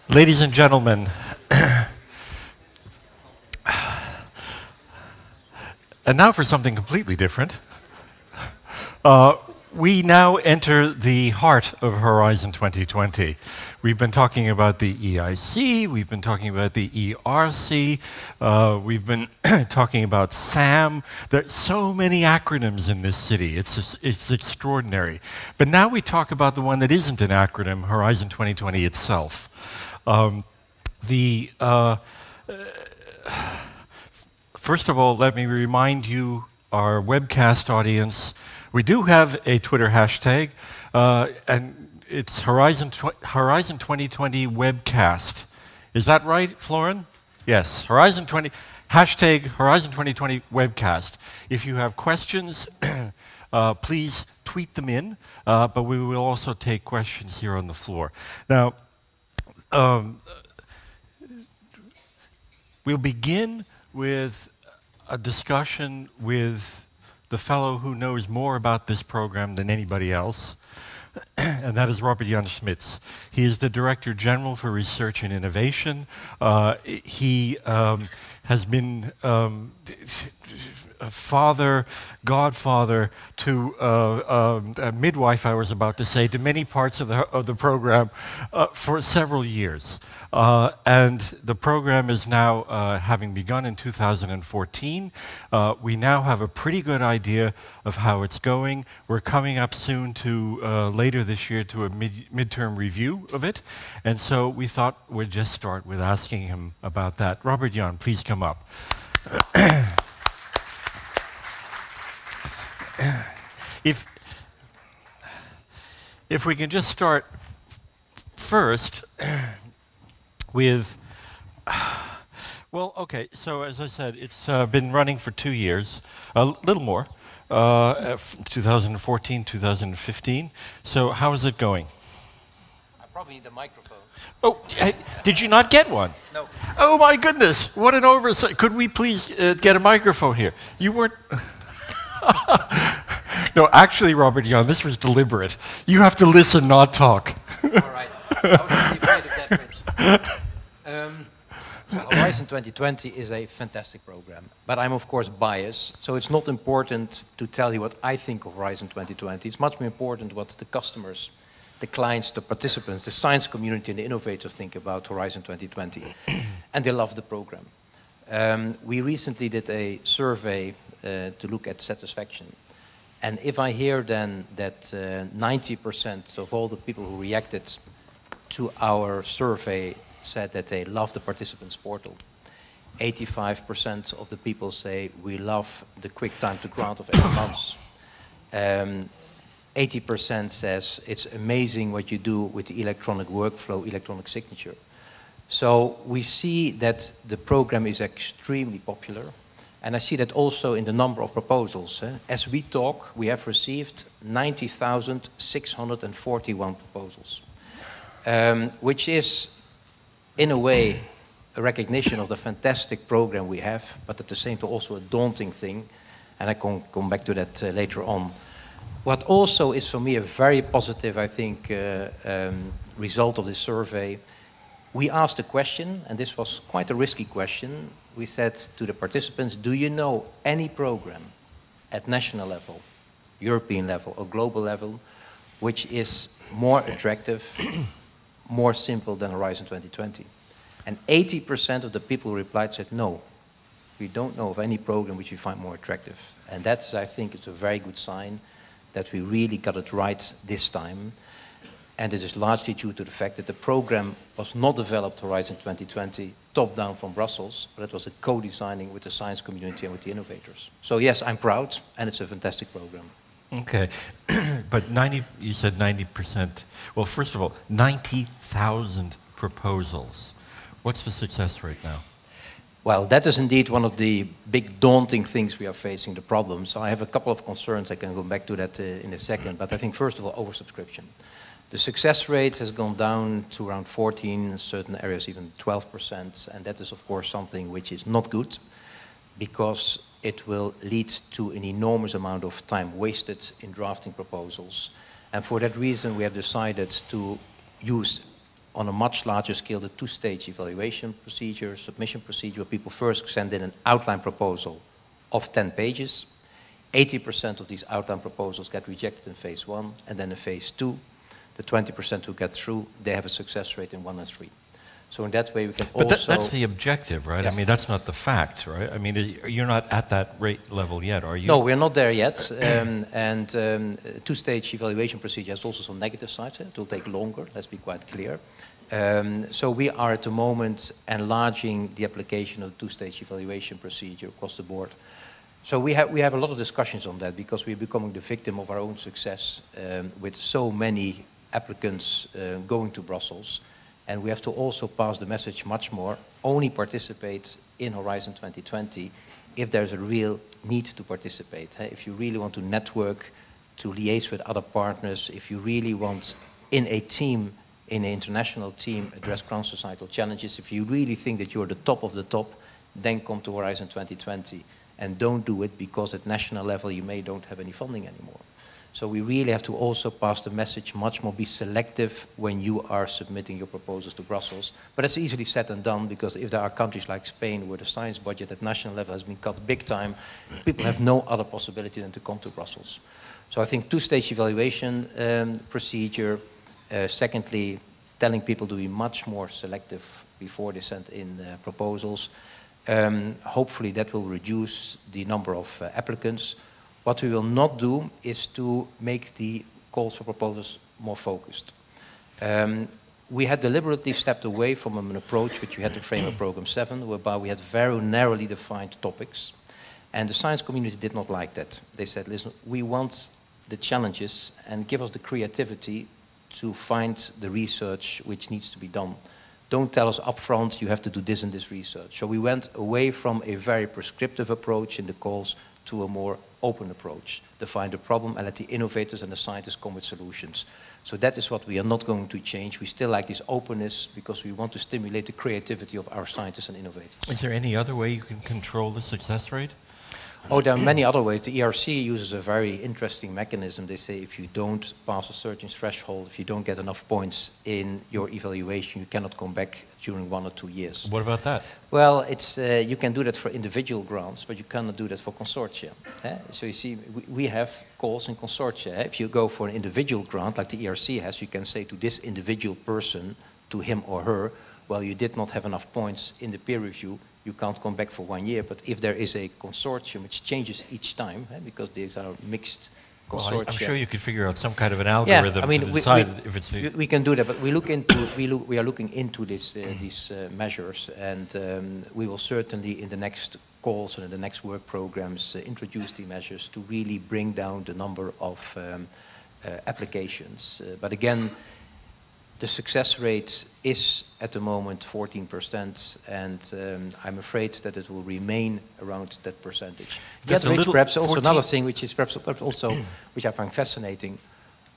Ladies and gentlemen, and now for something completely different. We now enter the heart of Horizon 2020. We've been talking about the EIC, we've been talking about the ERC, we've been talking about SAM. There's so many acronyms in this city, it's extraordinary. But now we talk about the one that isn't an acronym, Horizon 2020 itself. First of all, let me remind you, our webcast audience, we do have a Twitter hashtag, and it's Horizon 2020 webcast. Is that right, Florin? Yes, hashtag Horizon 2020 webcast. If you have questions, please tweet them in, but we will also take questions here on the floor. Now, we'll begin with a discussion with the fellow who knows more about this program than anybody else, and that is Robert-Jan Smits. He is the Director General for Research and Innovation. He has been a father, godfather to a midwife, I was about to say, to many parts of the program for several years. And the program is now, having begun in 2014, we now have a pretty good idea of how it's going. We're coming up soon to, later this year, to a midterm review of it. And so we thought we'd just start with asking him about that. Robert-Jan, please come up. If we can just start first with, well, okay, so as I said, it's been running for 2 years, a little more, 2014, 2015. So how is it going? I probably need a microphone. Oh, hey, did you not get one? No. Oh my goodness, what an oversight. Could we please get a microphone here? You weren't... No, actually, Robert-Jan, this was deliberate. You have to listen, not talk. All right. I was really afraid of that, Rich. Horizon 2020 is a fantastic program, but I'm of course biased, so it's not important to tell you what I think of Horizon 2020. It's much more important what the customers, the clients, the participants, the science community and the innovators think about Horizon 2020. And they love the program. We recently did a survey to look at satisfaction. And if I hear then that 90% of all the people who reacted to our survey said that they love the participants portal, 85% of the people say we love the quick time to grant of 8 months. 80% says it's amazing what you do with the electronic workflow, electronic signature. So we see that the program is extremely popular. And I see that also in the number of proposals. As we talk, we have received 90,641 proposals, which is, in a way, a recognition of the fantastic program we have, but at the same time also a daunting thing, and I can come back to that later on. What also is for me a very positive, I think, result of this survey, we asked a question, and this was quite a risky question. We said to the participants, do you know any program at national level, European level or global level, which is more attractive, more simple than Horizon 2020? And 80% of the people who replied said, no, we don't know of any program which we find more attractive. And that's, I think, it's a very good sign that we really got it right this time. And it is largely due to the fact that the program was not developed Horizon 2020 top-down from Brussels, but it was a co-designing with the science community and with the innovators. So yes, I'm proud, and it's a fantastic program. Okay, but you said 90%. Well, first of all, 90,000 proposals. What's the success rate now? Well, that is indeed one of the big daunting things we are facing, the problems. I have a couple of concerns, I can go back to that in a second, but I think first of all, oversubscription. The success rate has gone down to around 14, in certain areas even 12%, and that is of course something which is not good, because it will lead to an enormous amount of time wasted in drafting proposals. And for that reason we have decided to use on a much larger scale the two-stage evaluation procedure, submission procedure, where people first send in an outline proposal of 10 pages. 80% of these outline proposals get rejected in phase 1, and then in phase 2, the 20% who get through, they have a success rate in 1 and 3. So in that way, we can but also... that's the objective, right? Yeah. I mean, that's not the fact, right? I mean, you're not at that rate level yet, are you? No, we're not there yet. Two-stage evaluation procedure has also some negative sides. It will take longer, let's be quite clear. So we are at the moment enlarging the application of the two-stage evaluation procedure across the board. So we have a lot of discussions on that because we're becoming the victim of our own success with so many applicants going to Brussels. And we have to also pass the message much more, only participate in Horizon 2020 if there's a real need to participate. If you really want to network, to liaise with other partners, if you really want in a team, in an international team, address grand societal challenges, if you really think that you're the top of the top, then come to Horizon 2020. And don't do it because at national level you don't have any funding anymore. So we really have to also pass the message much more, be selective when you are submitting your proposals to Brussels. But it's easily said and done because if there are countries like Spain where the science budget at national level has been cut big time, people have no other possibility than to come to Brussels. So I think two-stage evaluation procedure. Secondly, telling people to be much more selective before they send in proposals. Hopefully that will reduce the number of applicants. What we will not do is to make the calls for proposals more focused. We had deliberately stepped away from an approach which we had in Framework Program 7, whereby we had very narrowly defined topics. And the science community did not like that. They said, listen, we want the challenges and give us the creativity to find the research which needs to be done. Don't tell us upfront, you have to do this and this research. So we went away from a very prescriptive approach in the calls to a more open approach. Define the problem and let the innovators and the scientists come with solutions. So that is what we are not going to change. We still like this openness because we want to stimulate the creativity of our scientists and innovators. Is there any other way you can control the success rate? Oh, there are many other ways. The ERC uses a very interesting mechanism. They say if you don't pass a certain threshold, if you don't get enough points in your evaluation, you cannot come back during 1 or 2 years. What about that? Well, it's, you can do that for individual grants, but you cannot do that for consortia. So you see, we have calls in consortia. If you go for an individual grant, like the ERC has, you can say to this individual person, to him or her, well, you did not have enough points in the peer review, you can't come back for 1 year. But if there is a consortium which changes each time, because these are mixed consortia. Well, I'm sure you could figure out some kind of an algorithm to decide if it's... We can do that, but we are looking into this, these measures, and we will certainly in the next calls and in the next work programs introduce the measures to really bring down the number of applications. But again, the success rate is at the moment 14%, and I'm afraid that it will remain around that percentage. Get rich, perhaps also another thing which is perhaps also, which I find fascinating.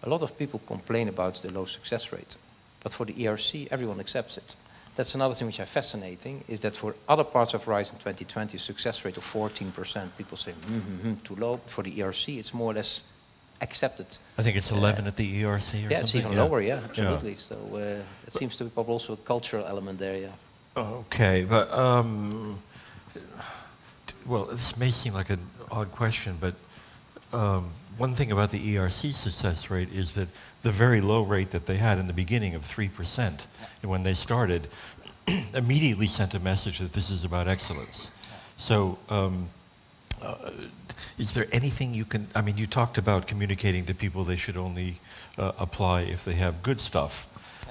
A lot of people complain about the low success rate, but for the ERC, everyone accepts it. That's another thing which is fascinating, is that for other parts of Horizon 2020, success rate of 14%, people say, too low. For the ERC, it's more or less accepted. I think it's 11 at the ERC or something. Yeah, it's even lower, yeah, absolutely. Yeah. So it seems to be probably also a cultural element there, yeah. Okay, but, well, this may seem like an odd question, but one thing about the ERC success rate is that the very low rate that they had in the beginning of 3% when they started immediately sent a message that this is about excellence. So, is there anything you can, I mean, you talked about communicating to people they should only apply if they have good stuff,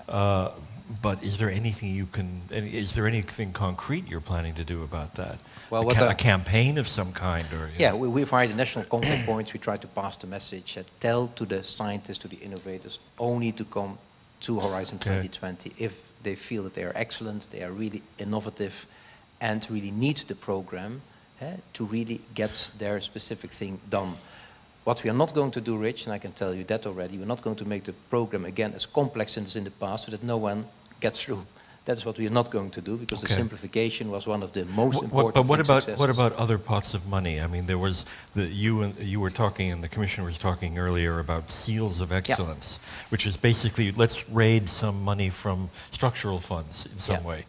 but is there anything you can, is there anything concrete you're planning to do about that? Well, a campaign of some kind? Or, yeah, we find the national contact points, we try to pass the message, tell to the scientists, to the innovators, only to come to Horizon 2020 if they feel that they are excellent, they are really innovative, and really need the program to really get their specific thing done. What we are not going to do, Rich, and I can tell you that already, we're not going to make the program again as complex as in the past so that no one gets through. That's what we are not going to do, because the simplification was one of the most important But what successes. about other pots of money? I mean, there was you were talking, and the Commissioner was talking earlier about seals of excellence, which is basically let's raid some money from structural funds in some way.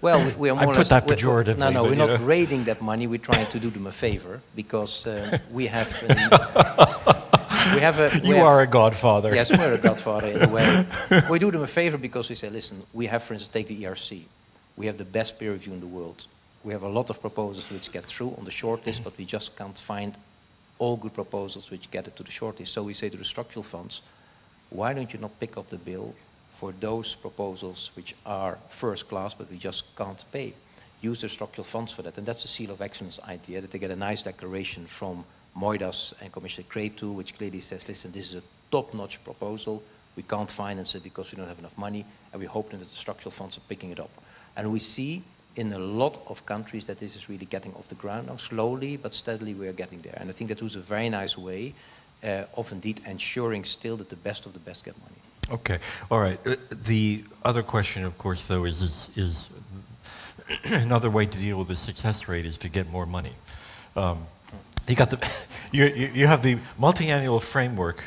Well, we are more I or put less, that pejoratively. No, we're not raiding that money. We're trying to do them a favor, because we have. You are a godfather. Yes, we're a godfather in a way. We do them a favor because we say, listen, we have, for instance, take the ERC. We have the best peer review in the world. We have a lot of proposals which get through on the shortlist, but we just can't find all good proposals which get it to the shortlist. So we say to the structural funds, why don't you not pick up the bill for those proposals which are first class, but we just can't pay? Use the structural funds for that. And that's the seal of excellence idea, that they get a nice declaration from Moidas and Commissioner Cretu, which clearly says, listen, this is a top-notch proposal. We can't finance it because we don't have enough money, and we hope that the structural funds are picking it up. And we see in a lot of countries that this is really getting off the ground now. Slowly but steadily we are getting there. And I think that was a very nice way of indeed ensuring still that the best of the best get money. Okay, all right. The other question, of course, though, is another way to deal with the success rate is to get more money. You got the, you have the multi-annual framework,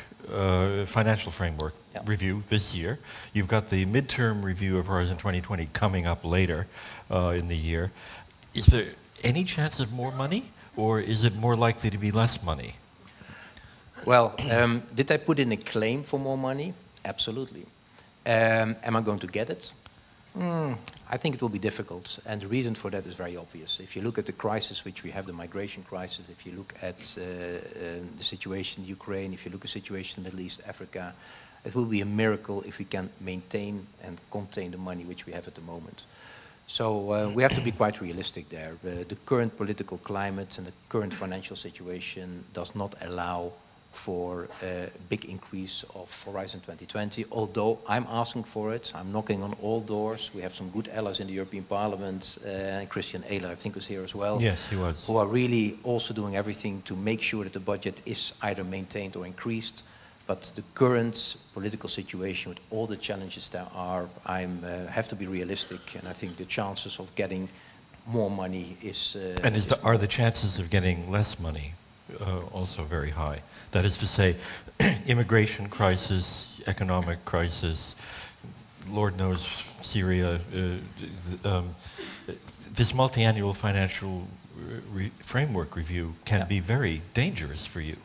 financial framework review this year. You've got the midterm review of Horizon 2020 coming up later in the year. Is there any chance of more money, or is it more likely to be less money? Well, did I put in a claim for more money? Absolutely. Am I going to get it? I think it will be difficult, and the reason for that is very obvious. If you look at the crisis which we have, the migration crisis, if you look at the situation in Ukraine, if you look at the situation in the Middle East, Africa, it will be a miracle if we can maintain and contain the money which we have at the moment. So we have to be quite realistic there. The current political climate and the current financial situation does not allow for a big increase of Horizon 2020, although I'm asking for it. I'm knocking on all doors. We have some good allies in the European Parliament. Christian Ehler, I think, was here as well. Yes, he was. Who are really also doing everything to make sure that the budget is either maintained or increased. But the current political situation with all the challenges there are, I have to be realistic, and I think the chances of getting more money is... and are the chances of getting less money also very high? That is to say, immigration crisis, economic crisis, Lord knows Syria, this multi-annual financial framework review can be very dangerous for you.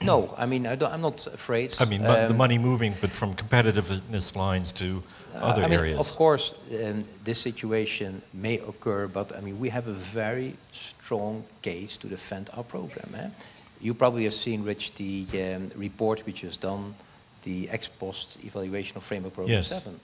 No, I mean, I'm not afraid. I mean, the money moving, but from competitiveness lines to other areas. Of course, this situation may occur, but I mean, we have a very strong case to defend our program. You probably have seen, Rich, the report which was done, the ex-post evaluation of Framework Program 7.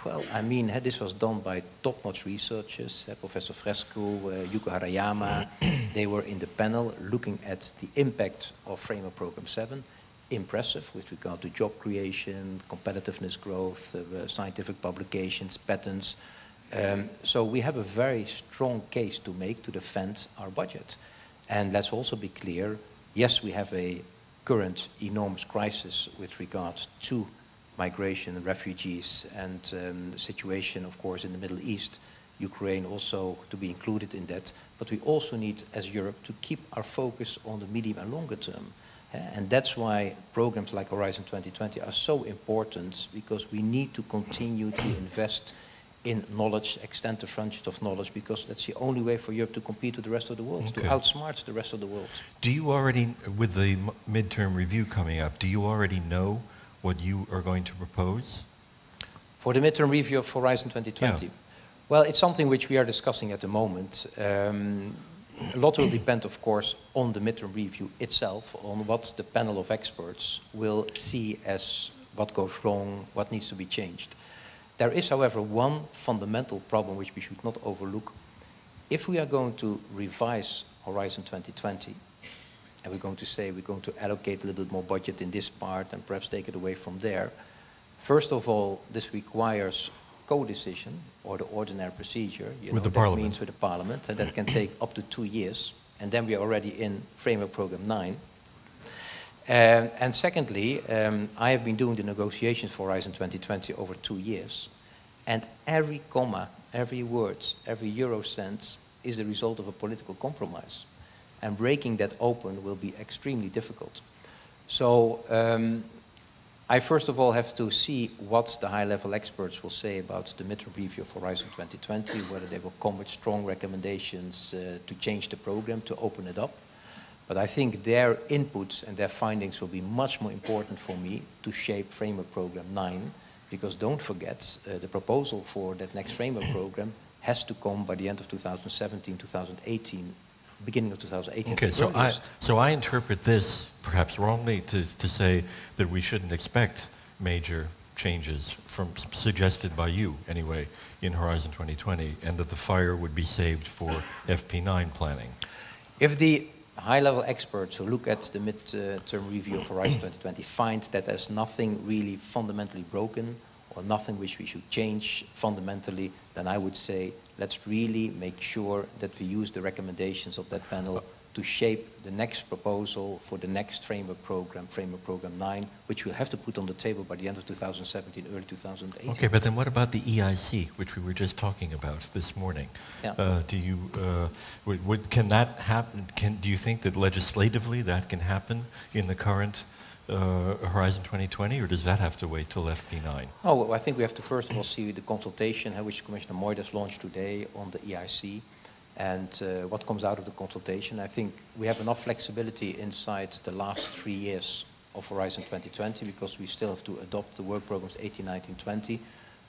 Well, I mean, this was done by top-notch researchers, Professor Fresco, Yuko Harayama. They were in the panel looking at the impact of Framework Program 7. Impressive with regard to job creation, competitiveness growth, scientific publications, patents. So we have a very strong case to make to defend our budget. And let's also be clear, yes, we have a current enormous crisis with regards to migration and refugees and the situation, of course, in the Middle East, Ukraine also to be included in that. But we also need, as Europe, to keep our focus on the medium and longer term. And that's why programs like Horizon 2020 are so important, because we need to continue to invest in knowledge, extend the frontiers of knowledge, because that's the only way for Europe to compete with the rest of the world, to outsmart the rest of the world. Do you already, with the midterm review coming up, do you already know what you are going to propose? For the midterm review of Horizon 2020? Yeah. Well, it's something which we are discussing at the moment. A lot will depend, of course, on the midterm review itself, on what the panel of experts will see as what goes wrong, what needs to be changed. There is, however, one fundamental problem which we should not overlook. If we are going to revise Horizon 2020, and we're going to say we're going to allocate a little bit more budget in this part and perhaps take it away from there, first of all, this requires co-decision, or the ordinary procedure. With the Parliament. That means with the Parliament, and that can take up to 2 years. And then we are already in Framework Program 9. And secondly, I have been doing the negotiations for Horizon 2020 over 2 years. And every comma, every word, every euro cent is the result of a political compromise. And breaking that open will be extremely difficult. So I first of all have to see what the high-level experts will say about the midterm review of Horizon 2020, whether they will come with strong recommendations to change the program, to open it up. But I think their inputs and their findings will be much more important for me to shape Framework Program 9, because don't forget, the proposal for that next Framework Program has to come by the end of 2017, 2018, beginning of 2018. Okay, so I interpret this, perhaps wrongly, to say that we shouldn't expect major changes suggested by you, anyway, in Horizon 2020, and that the fire would be saved for FP9 planning. If the high-level experts who look at the mid-term review of Horizon 2020 find that there's nothing really fundamentally broken or nothing which we should change fundamentally, then I would say let's really make sure that we use the recommendations of that panel to shape the next proposal for the next Framework Program 9, which we'll have to put on the table by the end of 2017, early 2018. Okay, but then what about the EIC, which we were just talking about this morning? Yeah. Can that happen? Do you think that legislatively that can happen in the current Horizon 2020, or does that have to wait till FP9? Oh, well, I think we have to first of all see the consultation which Commissioner Moedas launched today on the EIC. And what comes out of the consultation. I think we have enough flexibility inside the last 3 years of Horizon 2020, because we still have to adopt the work programs 18, 19, 20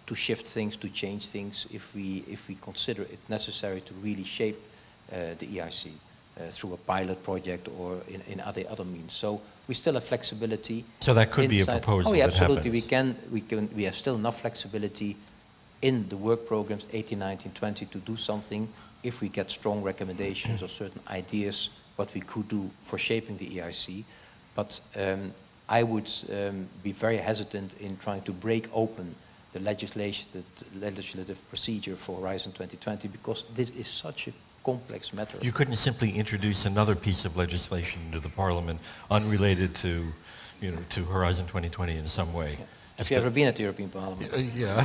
to shift things, to change things if we consider it necessary to really shape the EIC through a pilot project or in other means. So we still have flexibility. So that could be a proposal. Oh yeah, that absolutely. happens. We have still enough flexibility in the work programs 18, 19, 20 to do something if we get strong recommendations or certain ideas what we could do for shaping the EIC. But I would be very hesitant in trying to break open the legislative procedure for Horizon 2020, because this is such a complex matter. You couldn't simply introduce another piece of legislation into the Parliament unrelated to Horizon 2020 in some way. Yeah. Have you ever been at the European Parliament? Yeah.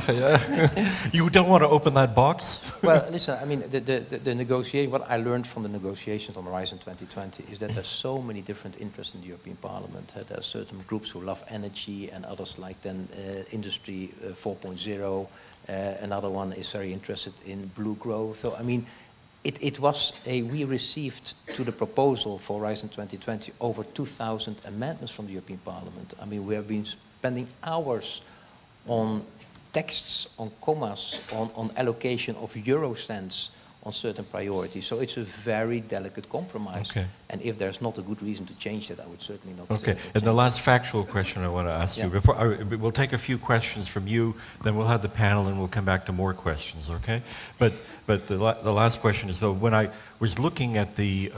You don't want to open that box? Well, listen, I mean, the negotiation, what I learned from the negotiations on Horizon 2020 is that there's so many different interests in the European Parliament. There are certain groups who love energy and others like then Industry 4.0. Another one is very interested in blue growth. So, I mean, we received to the proposal for Horizon 2020 over 2,000 amendments from the European Parliament. I mean, we have been spending hours on texts, on commas, on allocation of euro cents on certain priorities. So it's a very delicate compromise. Okay. And if there's not a good reason to change that, I would certainly not. Okay. And the last factual question I want to ask you, we'll take a few questions from you, then we'll have the panel, and we'll come back to more questions. Okay. But the last question is, though, when I was looking at the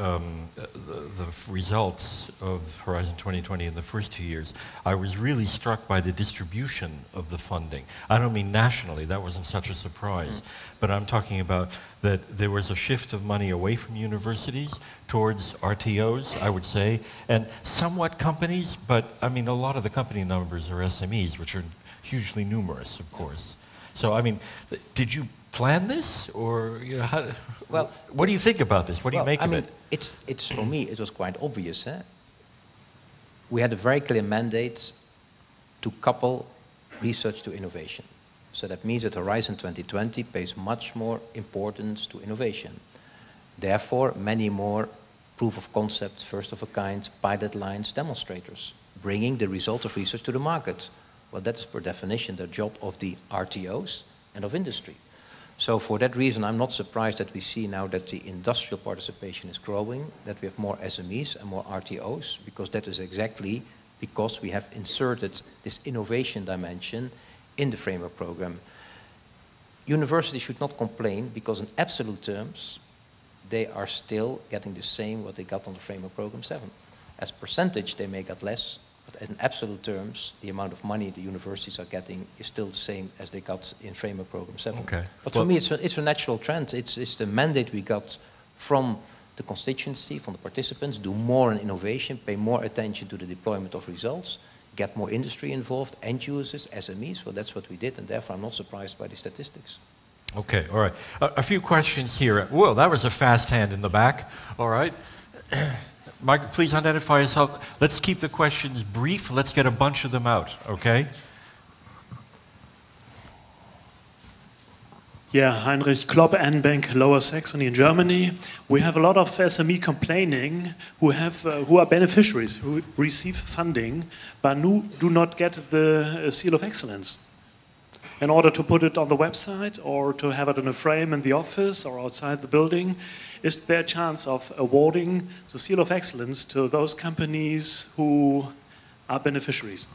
results of Horizon 2020 in the first 2 years, I was really struck by the distribution of the funding. I don't mean nationally, that wasn't such a surprise, but I'm talking about that there was a shift of money away from universities towards RTOs, I would say, and somewhat companies, but I mean, a lot of the company numbers are SMEs, which are hugely numerous, of course. So, I mean, did you plan this, or what do you think about this? What do you make of it? It's for me, it was quite obvious. We had a very clear mandate to couple research to innovation. So that means that Horizon 2020 pays much more importance to innovation. Therefore, many more proof of concept, first of a kind, pilot lines, demonstrators, bringing the result of research to the market. Well, that is per definition the job of the RTOs and of industry. So for that reason, I'm not surprised that we see now that the industrial participation is growing, that we have more SMEs and more RTOs, because that is exactly because we have inserted this innovation dimension in the framework program. Universities should not complain, because in absolute terms, they are still getting the same what they got on the framework program 7. As percentage, they may get less, but in absolute terms, the amount of money the universities are getting is still the same as they got in framework program 7. Okay. But for me, it's a natural trend. It's the mandate we got from the constituency, from the participants, do more on innovation, pay more attention to the deployment of results, get more industry involved, end users, SMEs. So that's what we did, and therefore I'm not surprised by the statistics. Okay, all right. A few questions here. Whoa, that was a fast hand in the back. All right. Mike, please identify yourself. Let's keep the questions brief. Let's get a bunch of them out, okay? Yeah, Heinrich Klopp, N-Bank, Lower Saxony in Germany. We have a lot of SME complaining who are beneficiaries, who receive funding, but who do not get the seal of excellence. In order to put it on the website or to have it in a frame in the office or outside the building, is there a chance of awarding the seal of excellence to those companies who are beneficiaries?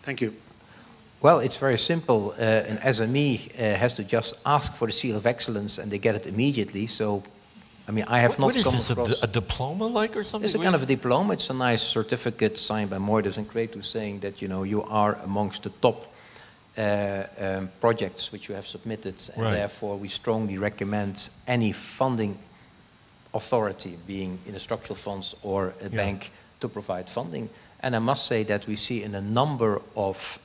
Thank you. Well, it's very simple. An SME has to just ask for the seal of excellence and they get it immediately. So, I mean, I have not come across... What is this, a diploma like or something? It's a kind of a diploma. It's a nice certificate signed by Moiders and Creatus saying that, you know, you are amongst the top projects which you have submitted. And therefore, we strongly recommend any funding authority, being in the structural funds or a bank, to provide funding. And I must say that we see in a number of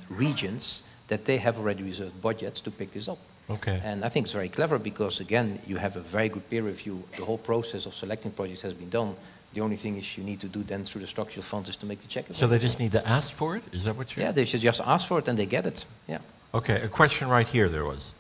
regions that they have already reserved budgets to pick this up. Okay. And I think it's very clever because, again, you have a very good peer review. The whole process of selecting projects has been done. The only thing is you need to do then through the structural funds is to make the check. So they just need to ask for it? Is that what you're... Yeah, they should just ask for it and they get it. Yeah. Okay, a question right here there was.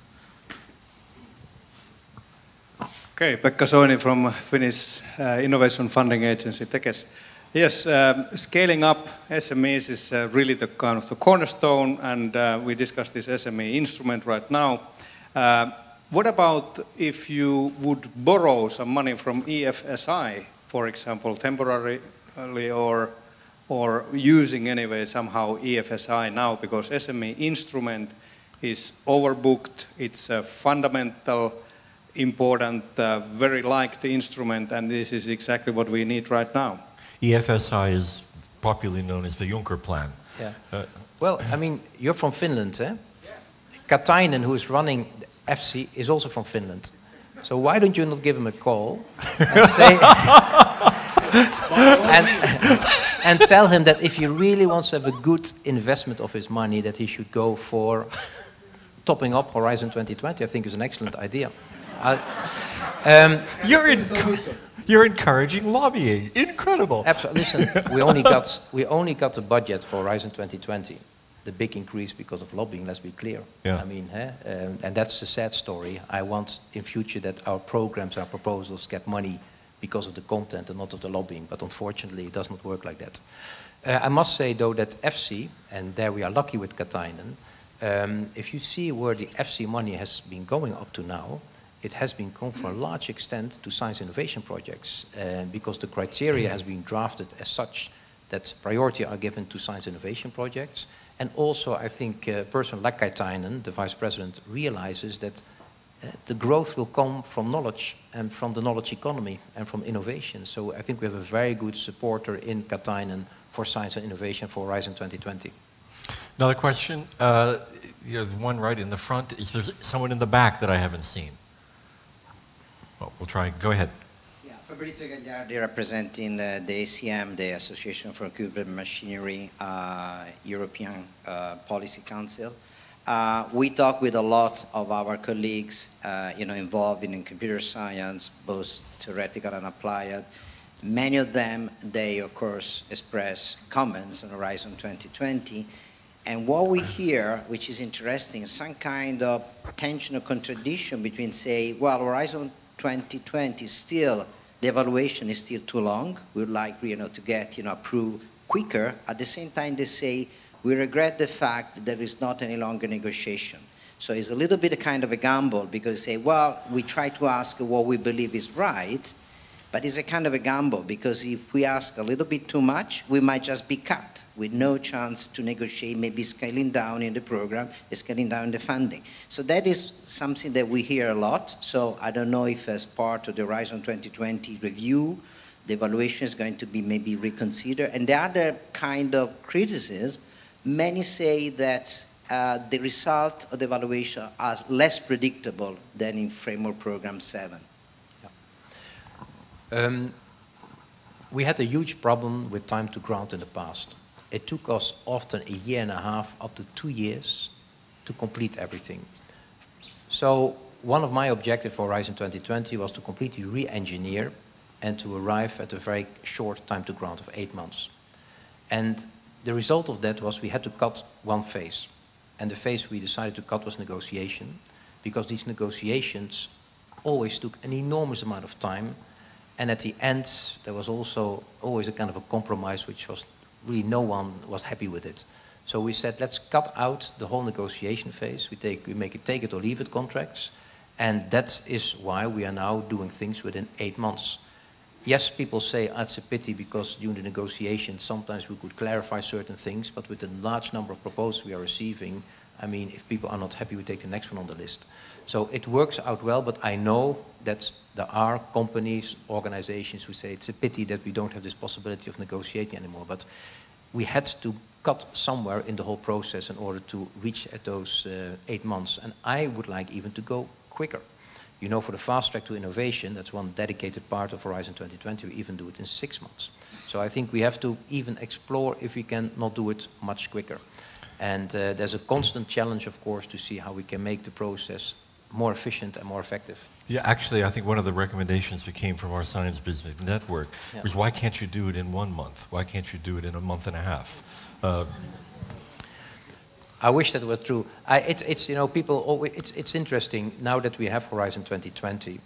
Okay, Pekka Soini from Finnish Innovation Funding Agency, Tekes. Yes, scaling up SMEs is really the kind of the cornerstone, and we discussed this SME instrument right now. What about if you would borrow some money from EFSI, for example, temporarily, or using anyway somehow EFSI now, because SME instrument is overbooked, it's a fundamental, important, very liked instrument, and this is exactly what we need right now. EFSI is popularly known as the Juncker plan. Yeah. Well, I mean, you're from Finland, eh? Yeah. Katainen, who is running FC, is also from Finland. So why don't you not give him a call and say... and tell him that if he really wants to have a good investment of his money, that he should go for topping up Horizon 2020. I think is an excellent idea. You're encouraging lobbying. Incredible. Absolutely. Listen, we only got the budget for Horizon 2020. The big increase because of lobbying. Let's be clear. Yeah. I mean, and that's a sad story. I want in future that our programs, our proposals get money because of the content and not of the lobbying. But unfortunately, it does not work like that. I must say though that FC, and there we are lucky with Katainen. If you see where the FC money has been going up to now, it has been going for a large extent to science innovation projects because the criteria has been drafted as such that priority are given to science innovation projects. And also, I think a person like Katainen, the vice president, realizes that the growth will come from knowledge and from the knowledge economy and from innovation. So I think we have a very good supporter in Katainen for science and innovation for Horizon 2020. Another question. There's one right in the front. Is there someone in the back that I haven't seen? Well, we'll try. Go ahead. Yeah, Fabrizio Gagliardi representing the ACM, the Association for Equipment Machinery, European Policy Council. We talk with a lot of our colleagues, involved in computer science, both theoretical and applied. Many of them, they of course express comments on Horizon 2020. And what we hear, which is interesting, is some kind of tension or contradiction between say, well, Horizon 2020 still, the evaluation is still too long. We would like, to get, approved quicker. At the same time, they say, we regret the fact that there is not any longer negotiation. So it's a little bit a kind of a gamble because they say, well, we try to ask what we believe is right, but it's a kind of a gamble because if we ask a little bit too much, we might just be cut with no chance to negotiate, maybe scaling down in the program, scaling down the funding. So that is something that we hear a lot. So I don't know if as part of the Horizon 2020 review, the evaluation is going to be maybe reconsidered. And the other kind of criticism, many say that the result of the evaluation are less predictable than in Framework Program 7. We had a huge problem with time to grant in the past. it took us often a year and a half, up to 2 years, to complete everything. So one of my objectives for Horizon 2020 was to completely re-engineer and to arrive at a very short time to grant of 8 months. And the result of that was we had to cut one phase. And the phase we decided to cut was negotiation, because these negotiations always took an enormous amount of time. And at the end, there was also always a kind of a compromise, which was really no one was happy with it. So we said, let's cut out the whole negotiation phase. We make it take it or leave it contracts. And that is why we are now doing things within 8 months. Yes, people say, it's a pity because during the negotiations, sometimes we could clarify certain things, but with the large number of proposals we are receiving, I mean, if people are not happy, we take the next one on the list. So it works out well, but I know that there are companies, organizations who say it's a pity that we don't have this possibility of negotiating anymore. But we had to cut somewhere in the whole process in order to reach at those 8 months. And I would like even to go quicker. You know, for the fast track to innovation, that's one dedicated part of Horizon 2020, we even do it in 6 months. So I think we have to even explore if we can not do it much quicker. And there's a constant challenge, of course, to see how we can make the process more efficient and more effective. Yeah, actually, I think one of the recommendations that came from our Science Business Network was, why can't you do it in 1 month? Why can't you do it in a month and a half? I wish that was true. It's you know, people always, it's interesting now that we have Horizon 2020.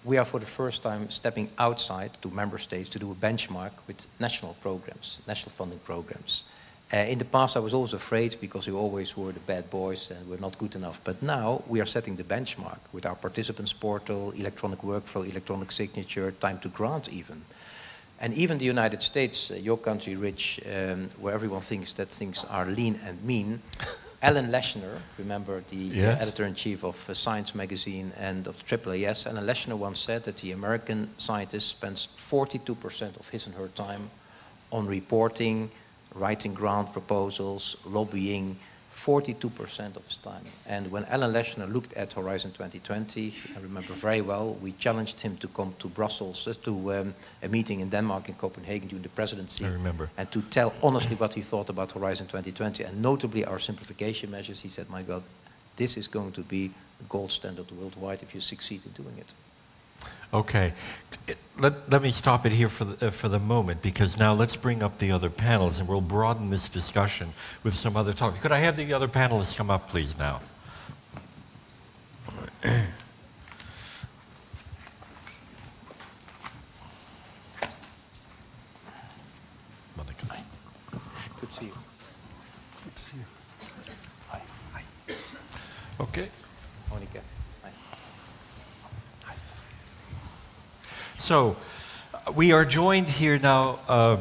We are for the first time stepping outside to member states to do a benchmark with national programs, national funding programs. In the past, I was always afraid because we always were the bad boys and we're not good enough. But now we are setting the benchmark with our participants portal, electronic workflow, electronic signature, time to grant even. And even the United States, your country, Rich, where everyone thinks that things are lean and mean, Alan Leshner, remember the editor-in-chief of Science magazine and of the AAAS, Alan Leshner once said that the American scientist spends 42% of his and her time on reporting, writing grant proposals, lobbying, 42% of his time. And when Alan Leshner looked at Horizon 2020, I remember very well, we challenged him to come to Brussels, to a meeting in Denmark, in Copenhagen during the presidency. I remember. And to tell honestly what he thought about Horizon 2020, and notably our simplification measures. He said, my God, this is going to be the gold standard worldwide if you succeed in doing it. Okay, let me stop it here for the moment, because now let's bring up the other panels and we'll broaden this discussion with some other topics. Could I have the other panelists come up, please, now? Monica. Good to see you. Good to see you. Hi. Hi. Okay. Monica. So, we are joined here now,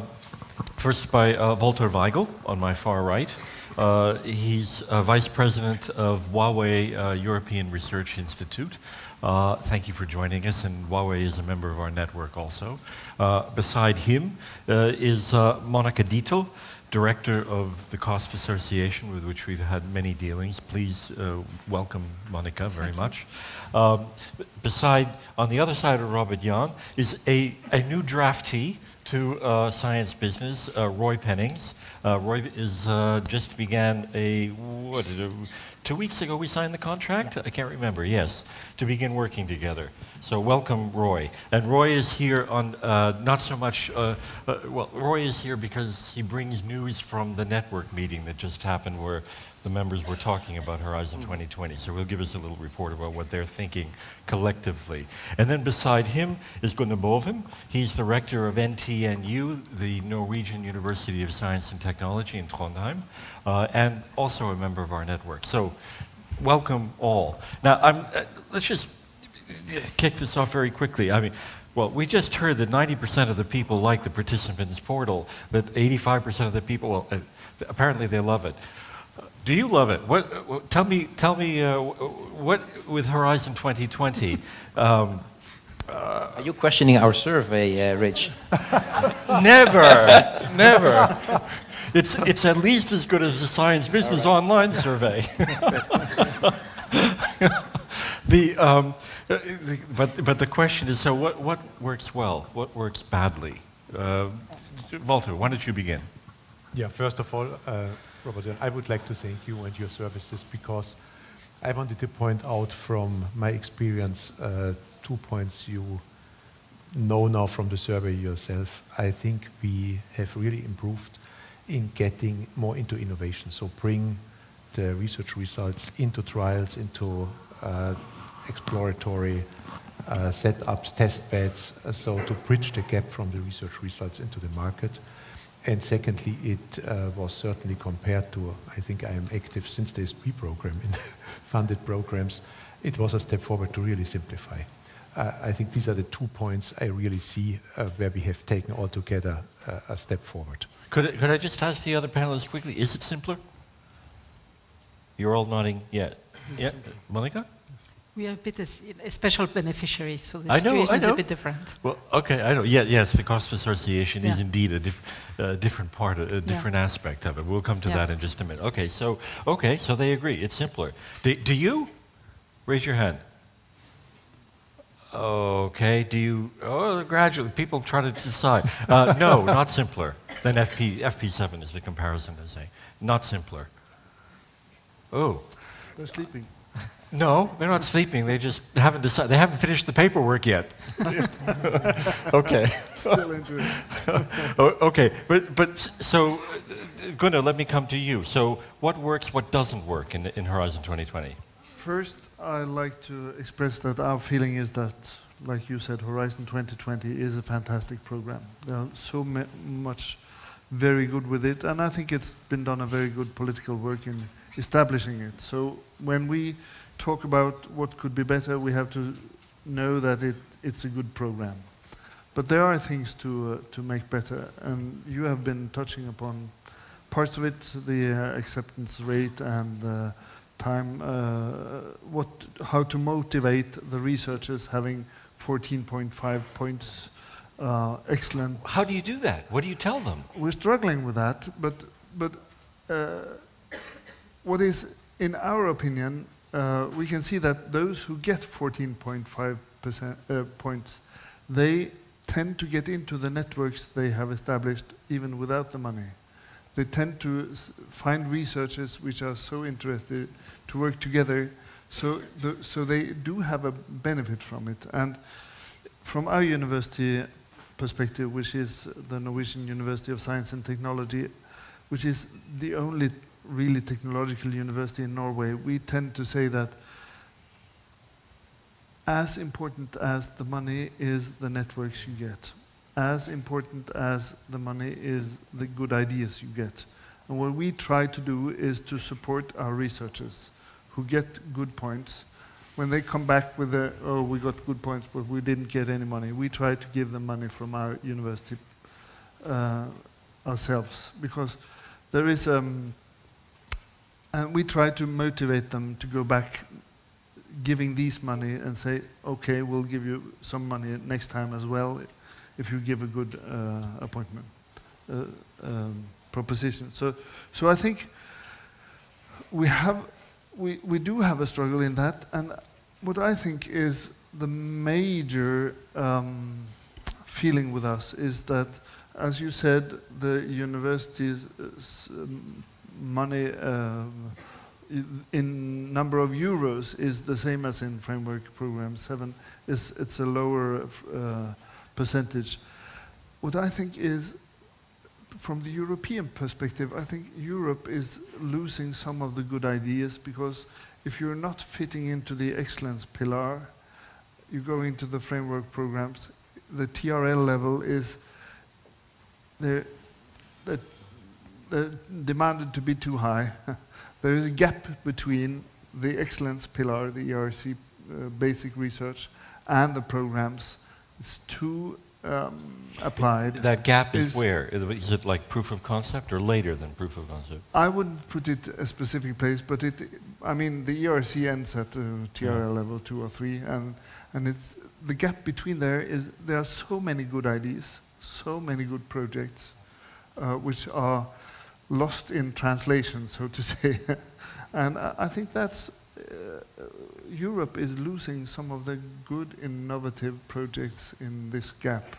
first by Walter Weigel, on my far right. He's Vice President of Huawei European Research Institute. Thank you for joining us, and Huawei is a member of our network also. Beside him is Monica Dietl, Director of the Cost Association, with which we've had many dealings. Please welcome Monica very much. On the other side of Robert-Jan is a new draftee to Science Business, Roy Pennings. Roy is just began 2 weeks ago we signed the contract? I can't remember, yes, to begin working together. So welcome, Roy. And Roy is here on not so much, well, Roy is here because he brings news from the network meeting that just happened where the members were talking about Horizon 2020. So he'll give us a little report about what they're thinking collectively. And then beside him is Gunnar Bovim. He's the rector of NTNU, the Norwegian University of Science and Technology in Trondheim, and also a member of our network. So welcome all. Now, let's just kick this off very quickly. I mean, well, we just heard that 90% of the people like the participants portal, that 85% of the people, well, apparently they love it. Do you love it? Tell me, what with Horizon 2020? Are you questioning our survey, Rich? Never, never. It's at least as good as the Science Business Online survey. But the question is, so what works well? What works badly? Walter, why don't you begin? Yeah, first of all, Robert, I would like to thank you and your services, because I wanted to point out from my experience 2 points you know now from the survey yourself. I think we have really improved in getting more into innovation. So bring the research results into trials, into exploratory setups, test beds, so to bridge the gap from the research results into the market. And secondly, it was certainly compared to, I think I am active since the SP program in funded programs, it was a step forward to really simplify. I think these are the 2 points I really see where we have taken altogether a step forward. Could I just ask the other panelists quickly, is it simpler? You're all nodding, yeah. Yeah, Monica? We are a bit a special beneficiary, so the situation is a bit different. Well, okay, I know. Yeah, yes, the cost association is indeed a different part, a different aspect of it. We'll come to that in just a minute. Okay, so they agree. It's simpler. Do you? Raise your hand. Okay. Do you? Oh, gradually, people try to decide. No, not simpler. Then FP7 is the comparison to say. Not simpler. Oh. They're sleeping. No, they're not sleeping. They just haven't decided. They haven't finished the paperwork yet. Okay. Still into it. Okay, but so, Gunnar, let me come to you. So, what works? What doesn't work in Horizon 2020? First, I'd like to express that our feeling is that, like you said, Horizon 2020 is a fantastic program. There are so much very good with it, and I think it's been done a very good political work in establishing it. So when we talk about what could be better, we have to know that it's a good program. But there are things to make better, and you have been touching upon parts of it, the acceptance rate and time, how to motivate the researchers having 14.5 points, excellent. How do you do that? What do you tell them? We're struggling with that, but what is, in our opinion, we can see that those who get 14.5% points, they tend to get into the networks they have established even without the money. They tend to find researchers which are so interested to work together, so they do have a benefit from it. And from our university perspective, which is the Norwegian University of Science and Technology, which is the only really technological university in Norway, we tend to say that as important as the money is the networks you get, as important as the money is the good ideas you get. And what we try to do is to support our researchers who get good points. When they come back with oh, we got good points, but we didn't get any money, we try to give them money from our university ourselves, because there is and we try to motivate them to go back giving these money and say, okay, we'll give you some money next time as well if you give a good appointment proposition. So I think we do have a struggle in that, and what I think is the major feeling with us is that, as you said, the university's money in number of euros is the same as in Framework Program 7. It's a lower percentage. What I think is, from the European perspective, I think Europe is losing some of the good ideas, because if you're not fitting into the excellence pillar, you go into the framework programs, the TRL level is they're demanded to be too high. There is a gap between the excellence pillar, the ERC basic research, and the programs. It's too applied. That gap is where? Is it like proof of concept or later than proof of concept? I wouldn't put it a specific place, but I mean, the ERC ends at TRL level 2 or 3, and it's the gap between there is there are so many good ideas, so many good projects, which are lost in translation, so to say. And I think that's Europe is losing some of the good innovative projects in this gap.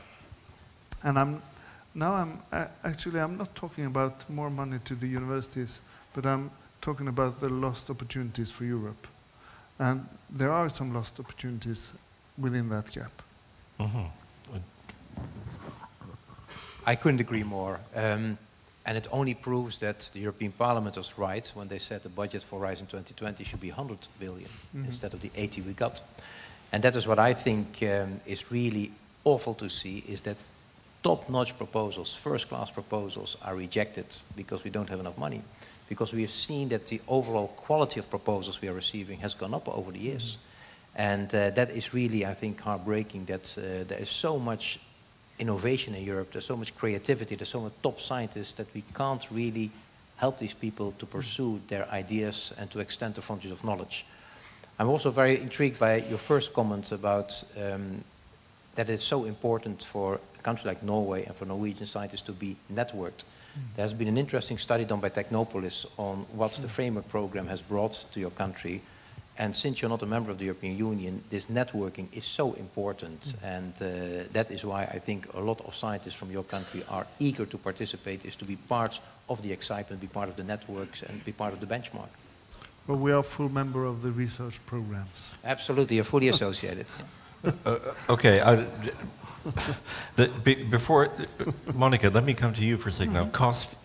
And I'm now I'm not talking about more money to the universities, but I'm talking about the lost opportunities for Europe. And there are some lost opportunities within that gap. Mm-hmm. I couldn't agree more. And it only proves that the European Parliament was right when they said the budget for Horizon 2020 should be 100 billion instead of the 80 we got. And that is what I think is really awful to see, is that top-notch proposals, first-class proposals are rejected because we don't have enough money. Because we have seen that the overall quality of proposals we are receiving has gone up over the years. And that is really, I think, heartbreaking that there is so much innovation in Europe, there's so much creativity, there's so much top scientists that we can't really help these people to pursue their ideas and to extend the frontiers of knowledge. I'm also very intrigued by your first comment about that it's so important for a country like Norway and for Norwegian scientists to be networked. There has been an interesting study done by Technopolis on what the framework program has brought to your country. And since you're not a member of the European Union, this networking is so important. And that is why I think a lot of scientists from your country are eager to participate, is to be part of the excitement, be part of the networks, and be part of the benchmark. Well, we are full member of the research programs. Absolutely, you're fully associated. Okay, before, Monica, let me come to you for a second now. Cost,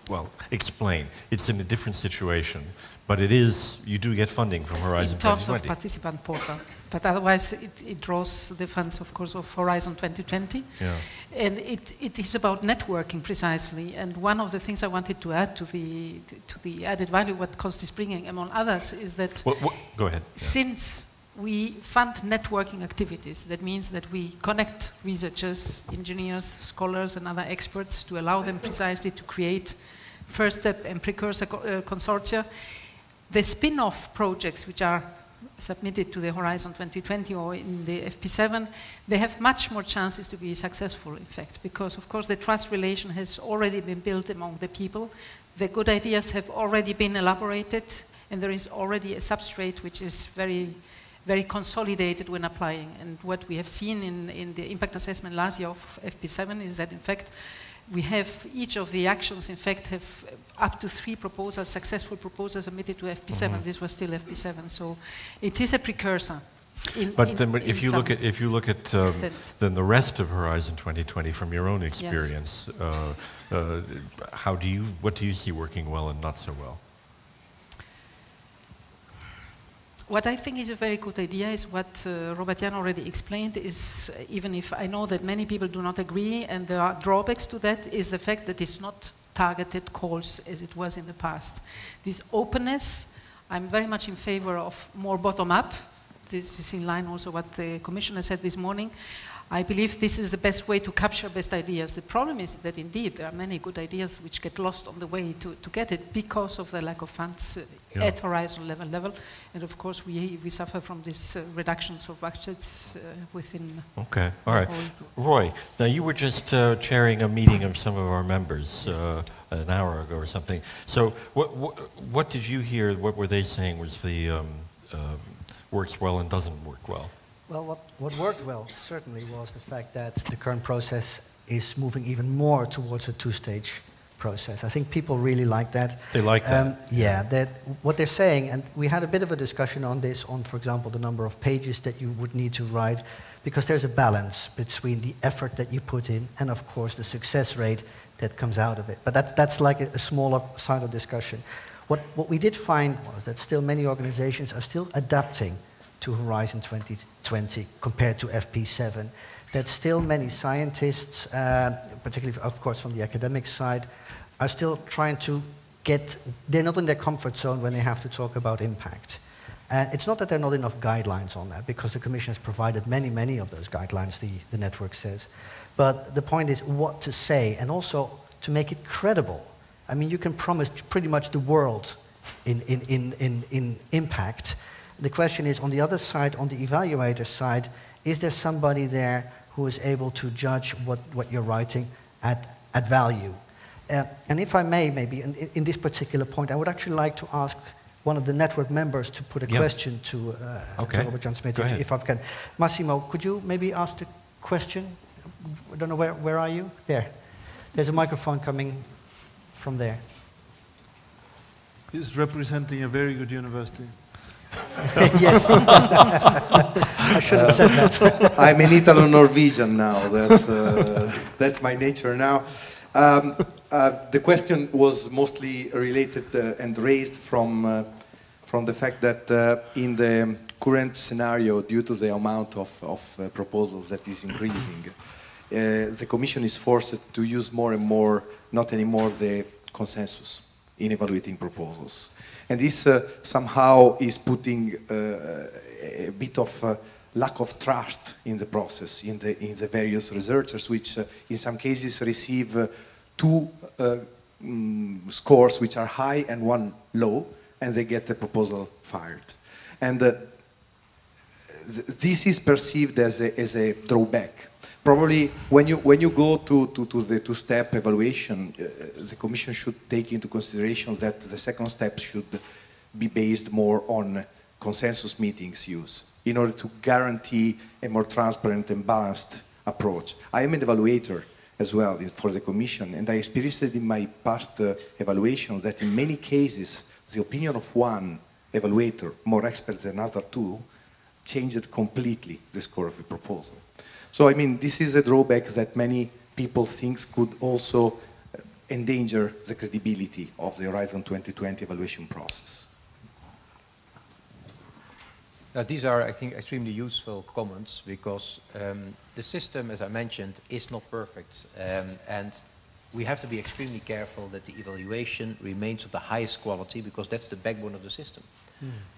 well, explain. It's in a different situation. But it is, you do get funding from Horizon 2020. In terms of participant portal. But otherwise, it draws the funds, of course, of Horizon 2020. Yeah. And it is about networking, precisely. And one of the things I wanted to add to the added value what Cost is bringing, among others, is that go ahead. Since we fund networking activities, that means that we connect researchers, engineers, scholars, and other experts to allow them precisely to create first step and precursor consortia. The spin-off projects which are submitted to the Horizon 2020 or in the FP7, they have much more chances to be successful, in fact, because, of course, the trust relation has already been built among the people. The good ideas have already been elaborated, and there is already a substrate which is very, very consolidated when applying. And what we have seen in the impact assessment last year of FP7 is that, in fact, we have each of the actions, in fact, have up to 3 proposals, successful proposals submitted to FP7. This was still FP7, so it is a precursor. If you look at then the rest of Horizon 2020 from your own experience, yes. What do you see working well and not so well? What I think is a very good idea is what Robert-Jan already explained, is even if I know that many people do not agree and there are drawbacks to that, is the fact that it's not targeted calls as it was in the past. This openness, I'm very much in favor of more bottom-up. This is in line also what the Commissioner said this morning. I believe this is the best way to capture best ideas. The problem is that indeed there are many good ideas which get lost on the way to get it because of the lack of funds at Horizon level. And of course we suffer from these reductions of budgets within... Okay, all right. Roy, now you were just chairing a meeting of some of our members an hour ago or something. So what did you hear, what were they saying was the works well and doesn't work well? Well, what worked well certainly was the fact that the current process is moving even more towards a 2-stage process. I think people really like that. They like that. Yeah, that what they're saying, and we had a bit of a discussion on this, on, for example, the number of pages that you would need to write, because there's a balance between the effort that you put in and, of course, the success rate that comes out of it. But that's like a smaller side of discussion. What we did find was that still many organizations are still adapting to Horizon 2020 compared to FP7, that still many scientists, particularly of course from the academic side, are still trying to they're not in their comfort zone when they have to talk about impact. And it's not that there are not enough guidelines on that, because the Commission has provided many of those guidelines, the network says. But the point is what to say, and also to make it credible. I mean, you can promise pretty much the world in impact. The question is, on the other side, on the evaluator side, is there somebody there who is able to judge what you're writing at value? And if I may, maybe, in this particular point, I would actually like to ask one of the network members to put a question to Robert-Jan Smits, if I can. Massimo, could you maybe ask the question? I don't know, where are you? There. There's a microphone coming from there. He's representing a very good university. Yes. I should have said that. I'm in Italo-Norwegian now. That's my nature now. The question was mostly related and raised from the fact that in the current scenario, due to the amount of proposals that is increasing, the Commission is forced to use more and more, not anymore the consensus in evaluating proposals. And this somehow is putting a bit of lack of trust in the process, in the various researchers, which in some cases receive two scores which are high and one low, and they get the proposal fired. And this is perceived as a drawback. Probably when you go to the two-step evaluation, the Commission should take into consideration that the second step should be based more on consensus meetings use in order to guarantee a more transparent and balanced approach. I am an evaluator as well for the Commission, and I experienced it in my past evaluation that in many cases the opinion of one evaluator, more expert than other two, changed completely the score of a proposal. So, I mean, this is a drawback that many people think could also endanger the credibility of the Horizon 2020 evaluation process. These are, I think, extremely useful comments because the system, as I mentioned, is not perfect. And we have to be extremely careful that the evaluation remains of the highest quality because that's the backbone of the system.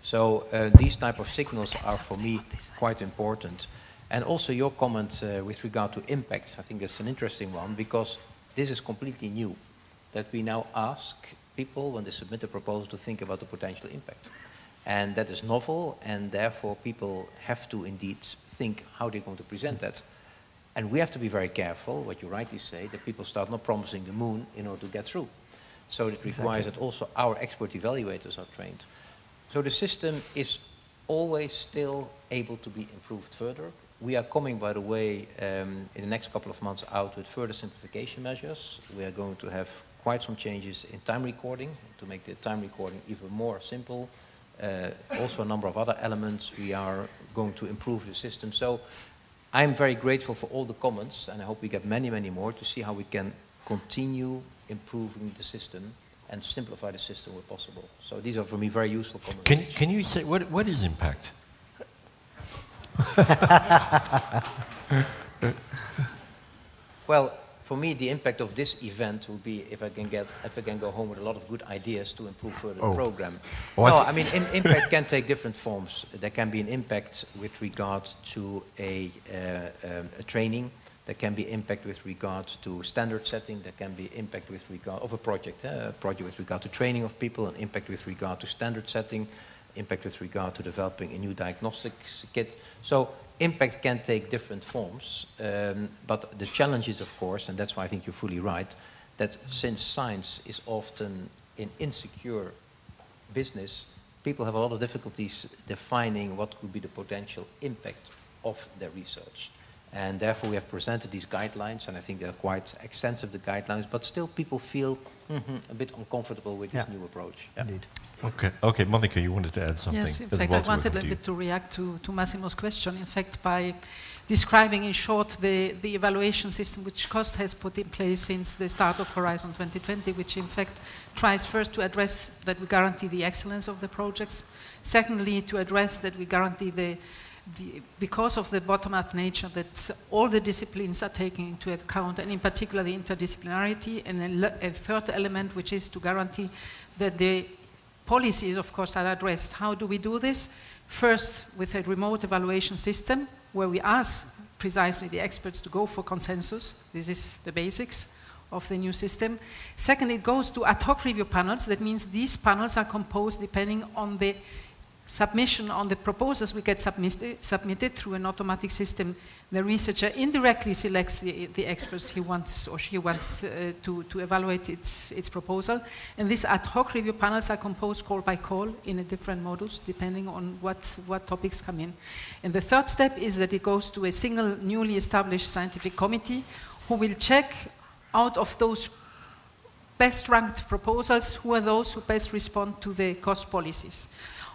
So these type of signals are, for me, quite important. And also your comment with regard to impact, I think that's an interesting one because this is completely new, that we now ask people when they submit a proposal to think about the potential impact. And that is novel, and therefore people have to indeed think how they're going to present that. And we have to be very careful, what you rightly say, that people start not promising the moon in order to get through. So it requires that also our expert evaluators are trained. So the system is always still able to be improved further. We are coming, by the way, in the next couple of months out with further simplification measures. We are going to have quite some changes in time recording to make the time recording even more simple. Also a number of other elements we are going to improve the system. So I'm very grateful for all the comments, and I hope we get many, many more to see how we can continue improving the system and simplify the system where possible. So these are, for me, very useful comments. Can you say, what is impact? Well, for me, the impact of this event will be if I can go home with a lot of good ideas to improve further the program. No, I mean, impact can take different forms. There can be an impact with regard to a training. There can be impact with regard to standard setting. There can be impact with regard of a project with regard to training of people, an impact with regard to standard setting, impact with regard to developing a new diagnostics kit. So impact can take different forms, but the challenge is, of course, and that's why I think you're fully right, that since science is often an insecure business, people have a lot of difficulties defining what could be the potential impact of their research. And therefore we have presented these guidelines, and I think they're quite extensive, the guidelines, but still people feel a bit uncomfortable with this new approach. Yeah. Indeed. Okay, Monica, you wanted to add something. Yes, in fact, I wanted a bit to react to Massimo's question, in fact, by describing in short the evaluation system which COST has put in place since the start of Horizon 2020, which in fact tries first to address that we guarantee the excellence of the projects, secondly to address that we guarantee because of the bottom-up nature that all the disciplines are taken into account, and in particular the interdisciplinarity, and then a third element which is to guarantee that the policies, of course, are addressed. How do we do this? First, with a remote evaluation system, where we ask precisely the experts to go for consensus. This is the basics of the new system. Second, it goes to ad hoc review panels. That means these panels are composed depending on the submission on the proposals we get submitted through an automatic system. The researcher indirectly selects the experts he wants or she wants to evaluate its proposal. And these ad hoc review panels are composed call by call in a different modus depending on what topics come in. And the third step is that it goes to a single newly established scientific committee who will check out of those best ranked proposals, who are those who best respond to the cost policies,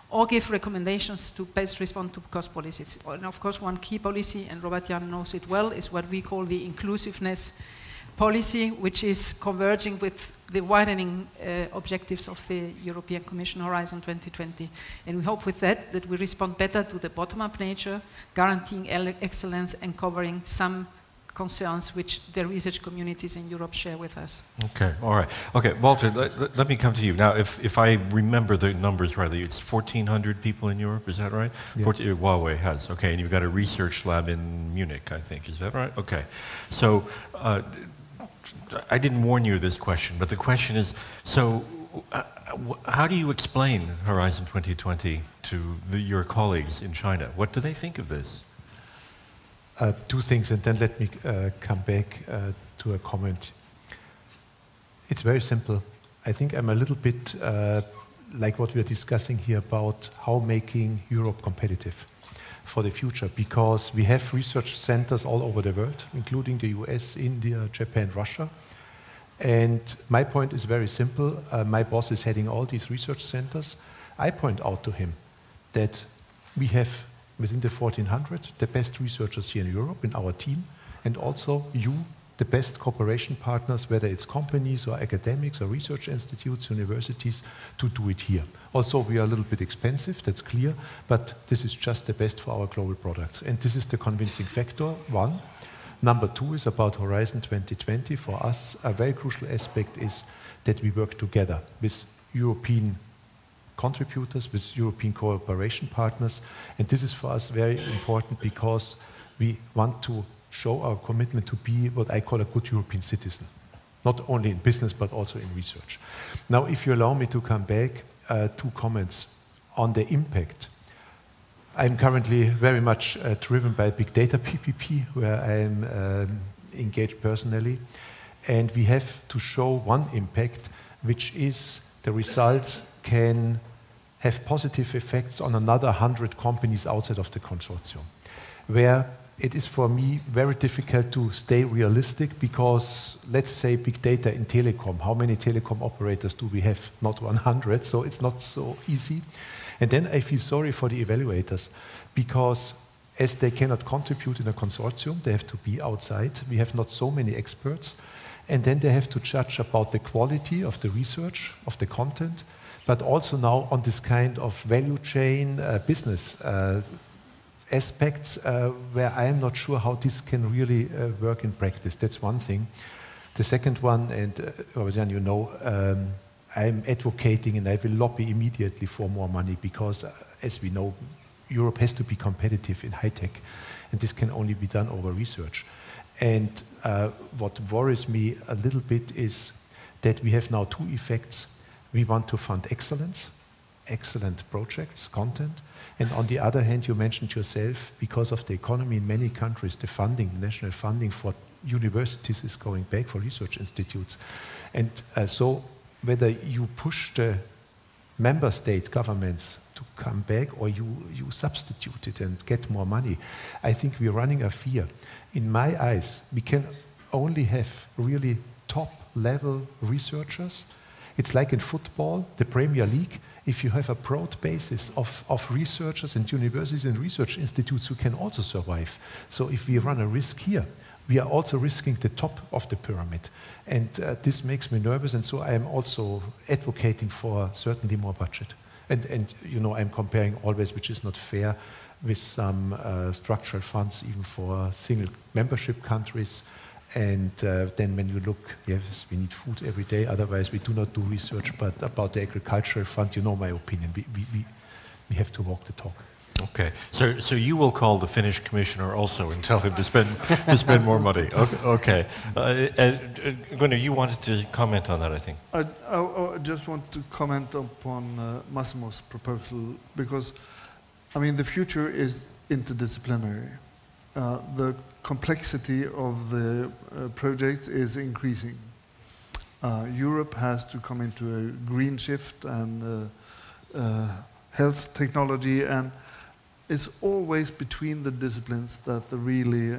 or give recommendations to best respond to cost policies. And of course, one key policy, and Robert-Jan knows it well, is what we call the inclusiveness policy, which is converging with the widening objectives of the European Commission Horizon 2020. And we hope with that we respond better to the bottom-up nature, guaranteeing excellence and covering some concerns which the research communities in Europe share with us. Okay, all right. Okay, Walter, let me come to you. Now, if I remember the numbers rightly, it's 1,400 people in Europe, is that right? Yeah. Huawei has, okay, and you've got a research lab in Munich, I think, is that right? Okay, so I didn't warn you of this question, but the question is, so how do you explain Horizon 2020 to your colleagues in China? What do they think of this? Two things, and then let me come back to a comment. It's very simple. I think I'm a little bit like what we are discussing here about how making Europe competitive for the future, because we have research centers all over the world, including the US, India, Japan, Russia. And my point is very simple. My boss is heading all these research centers. I point out to him that we have, within the 1,400, the best researchers here in Europe in our team, and also you, the best cooperation partners, whether it's companies or academics or research institutes, universities, to do it here. Also, we are a little bit expensive, that's clear, but this is just the best for our global products. And this is the convincing factor, one. Number two is about Horizon 2020. For us, a very crucial aspect is that we work together with European contributors, with European cooperation partners. And this is for us very important because we want to show our commitment to be what I call a good European citizen, not only in business but also in research. Now, if you allow me to come back, 2 comments on the impact. I'm currently very much driven by Big Data PPP, where I'm engaged personally. And we have to show one impact, which is the results can have positive effects on another 100 companies outside of the consortium, where it is for me very difficult to stay realistic because, let's say, big data in telecom, how many telecom operators do we have? Not 100, so it's not so easy. And then I feel sorry for the evaluators because as they cannot contribute in a consortium, they have to be outside. We have not so many experts. And then they have to judge about the quality of the research, of the content, but also now on this kind of value chain business aspects where I am not sure how this can really work in practice. That's one thing. The second one, and Robert-Jan, you know, I'm advocating and I will lobby immediately for more money because, as we know, Europe has to be competitive in high tech, and this can only be done over research. And what worries me a little bit is that we have now 2 effects. We want to fund excellence, excellent projects, content, and on the other hand, you mentioned yourself, because of the economy in many countries, the funding, national funding for universities is going back, for research institutes. And so whether you push the member state governments to come back or you substitute it and get more money, I think we're running a fear. In my eyes, we can only have really top-level researchers. It's like in football, the Premier League. If you have a broad basis of researchers and universities and research institutes who can also survive. So if we run a risk here, we are also risking the top of the pyramid. And this makes me nervous, and so I am also advocating for certainly more budget. And you know, I'm comparing always, which is not fair, with some structural funds even for single membership countries. And then when you look, yes, we need food every day, otherwise we do not do research, but about the agricultural fund, you know my opinion, we have to walk the talk. Okay, so you will call the Finnish commissioner also and tell him to spend more money. Okay. Gunnar, you wanted to comment on that, I think. I just want to comment upon Massimo's proposal because, I mean, the future is interdisciplinary. The complexity of the project is increasing. Europe has to come into a green shift and health technology, and it's always between the disciplines that the really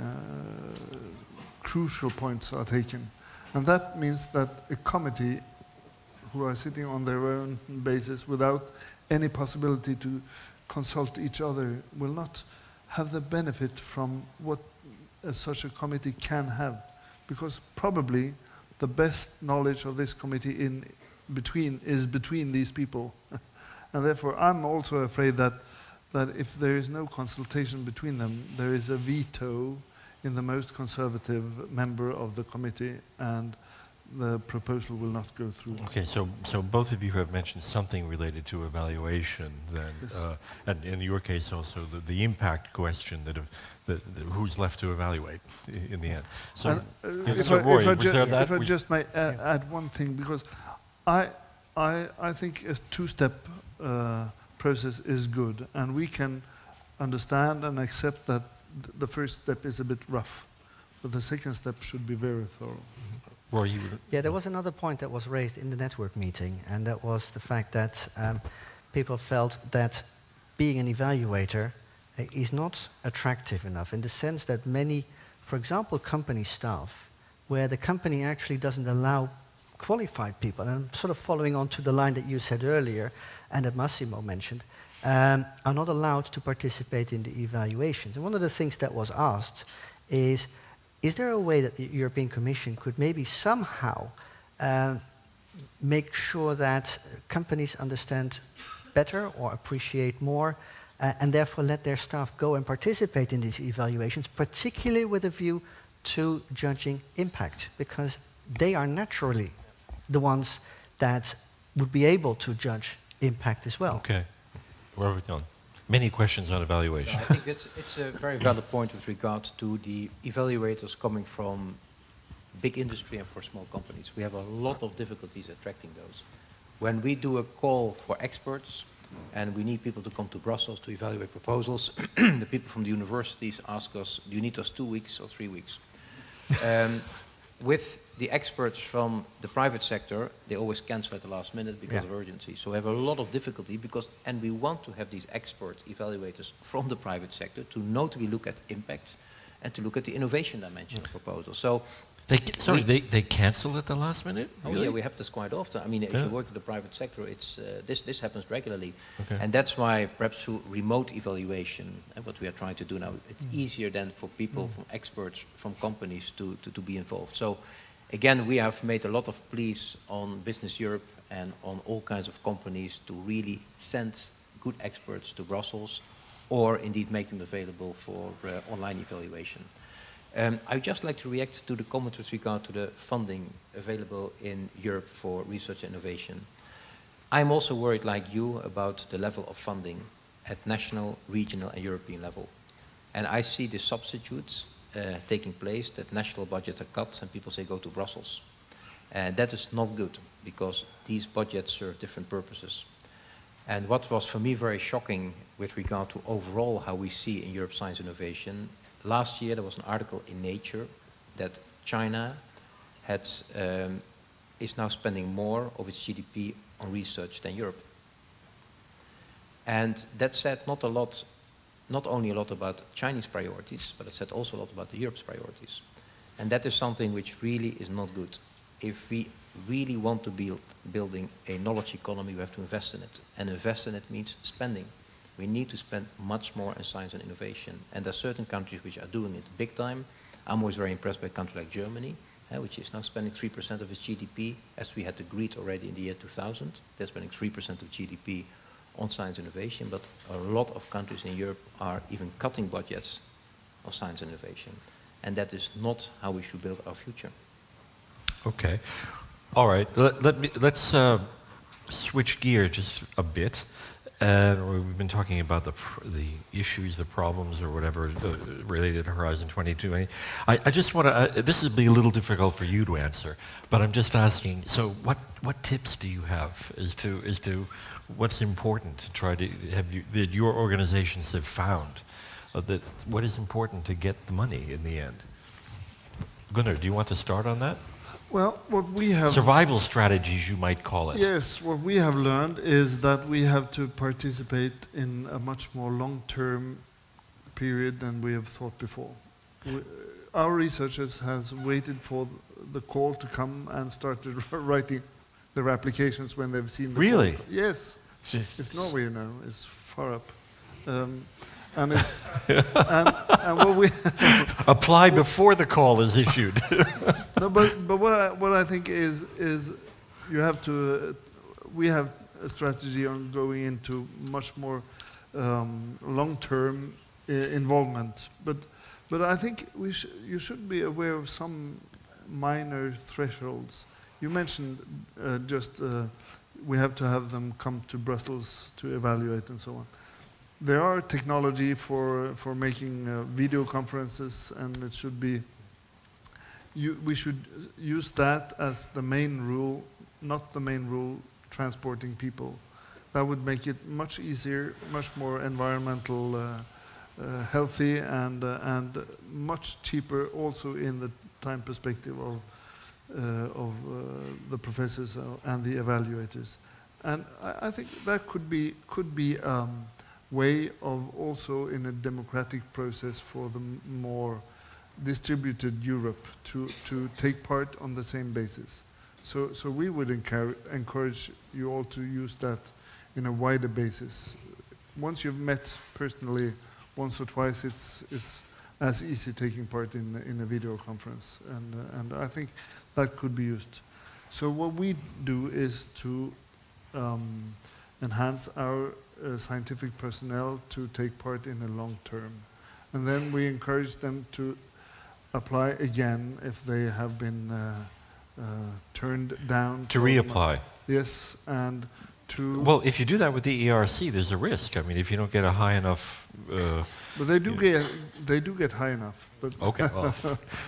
crucial points are taken. And that means that a committee who are sitting on their own basis without any possibility to consult each other will not have the benefit from what such a committee can have, because probably the best knowledge of this committee is between these people. And therefore I'm also afraid that if there is no consultation between them, there is a veto in the most conservative member of the committee, and the proposal will not go through. Okay, so both of you have mentioned something related to evaluation, then, Yes. and in your case also the impact question that who's left to evaluate in the end. So, Roy, was there that? If I just may add one thing, because I think a two-step process is good, and we can understand and accept that the first step is a bit rough, but the second step should be very thorough. Yeah, there was another point that was raised in the network meeting, and that was the fact that people felt that being an evaluator is not attractive enough, in the sense that many, for example, company staff, where the company actually doesn't allow qualified people, and I'm sort of following on to the line that you said earlier, and that Massimo mentioned, are not allowed to participate in the evaluations. And one of the things that was asked is there a way that the European Commission could maybe somehow make sure that companies understand better or appreciate more, and therefore let their staff go and participate in these evaluations, particularly with a view to judging impact, because they are naturally the ones that would be able to judge impact as well. Okay. Robert-Jan, many questions on evaluation. I think it's a very valid point with regard to the evaluators coming from big industry and for small companies. We have a lot of difficulties attracting those. When we do a call for experts and we need people to come to Brussels to evaluate proposals, the people from the universities ask us, do you need us 2 weeks or 3 weeks? With the experts from the private sector, they always cancel at the last minute because of urgency. So we have a lot of difficulty and we want to have these expert evaluators from the private sector to notably look at impact and to look at the innovation dimension of proposals. So they cancel at the last minute? Oh Really? yeah, we have this quite often. I mean, if you work in the private sector, it's this happens regularly, Okay. and that's why perhaps through remote evaluation, and what we are trying to do now, it's easier than for people, from experts, from companies to be involved. So, again, we have made a lot of pleas on Business Europe and on all kinds of companies to really send good experts to Brussels, or indeed make them available for online evaluation. I'd just like to react to the comment with regard to the funding available in Europe for research and innovation. I'm also worried, like you, about the level of funding at national, regional and European level. And I see the substitutes taking place, that national budgets are cut and people say go to Brussels. And that is not good, because these budgets serve different purposes. And what was for me very shocking with regard to overall how we see in Europe science innovation, last year there was an article in Nature that China is now spending more of its GDP on research than Europe. And that said not only a lot about Chinese priorities, but it said also a lot about Europe's priorities. And that is something which really is not good. If we really want to be building a knowledge economy, we have to invest in it. And invest in it means spending. We need to spend much more in science and innovation. And there are certain countries which are doing it big time. I'm always very impressed by a country like Germany, which is now spending 3% of its GDP, as we had agreed already in the year 2000. They're spending 3% of GDP on science and innovation, but a lot of countries in Europe are even cutting budgets of science and innovation. And that is not how we should build our future. Okay. All right. Let's switch gear just a bit. We've been talking about the issues, the problems, or whatever related to Horizon 2020. I just want to. This will be a little difficult for you to answer, but I'm just asking. So, what tips do you have as to what's important to try to that your organizations have found that what is important to get the money in the end? Gunnar, do you want to start on that? Well, what we have... Survival strategies, you might call it. Yes, what we have learned is that we have to participate in a much more long-term period than we have thought before. our researchers has waited for the call to come and started writing their applications when they've seen the Really? call. Yes. Jeez. It's Norway, you know. It's far up. And it's and what we apply before the call is issued. no, but what I think is you have to we have a strategy on going into much more long-term involvement, but I think you should be aware of some minor thresholds. You mentioned we have to have them come to Brussels to evaluate and so on. There are technology for making video conferences, and it should be. We should use that as the main rule, not the main rule transporting people. That would make it much easier, much more environmental healthy, and much cheaper also in the time perspective of the professors and the evaluators. And I think that could be way of also in a democratic process for the more distributed Europe to take part on the same basis. So we would encourage you all to use that in a wider basis. Once you've met personally once or twice, it's as easy taking part in a video conference, and I think that could be used. So what we do is to enhance our scientific personnel to take part in the long term. And then we encourage them to apply again if they have been turned down. To reapply. Yes, and to... Well, if you do that with the ERC, there's a risk. I mean, if you don't get a high enough... but they do get high enough. But okay, well,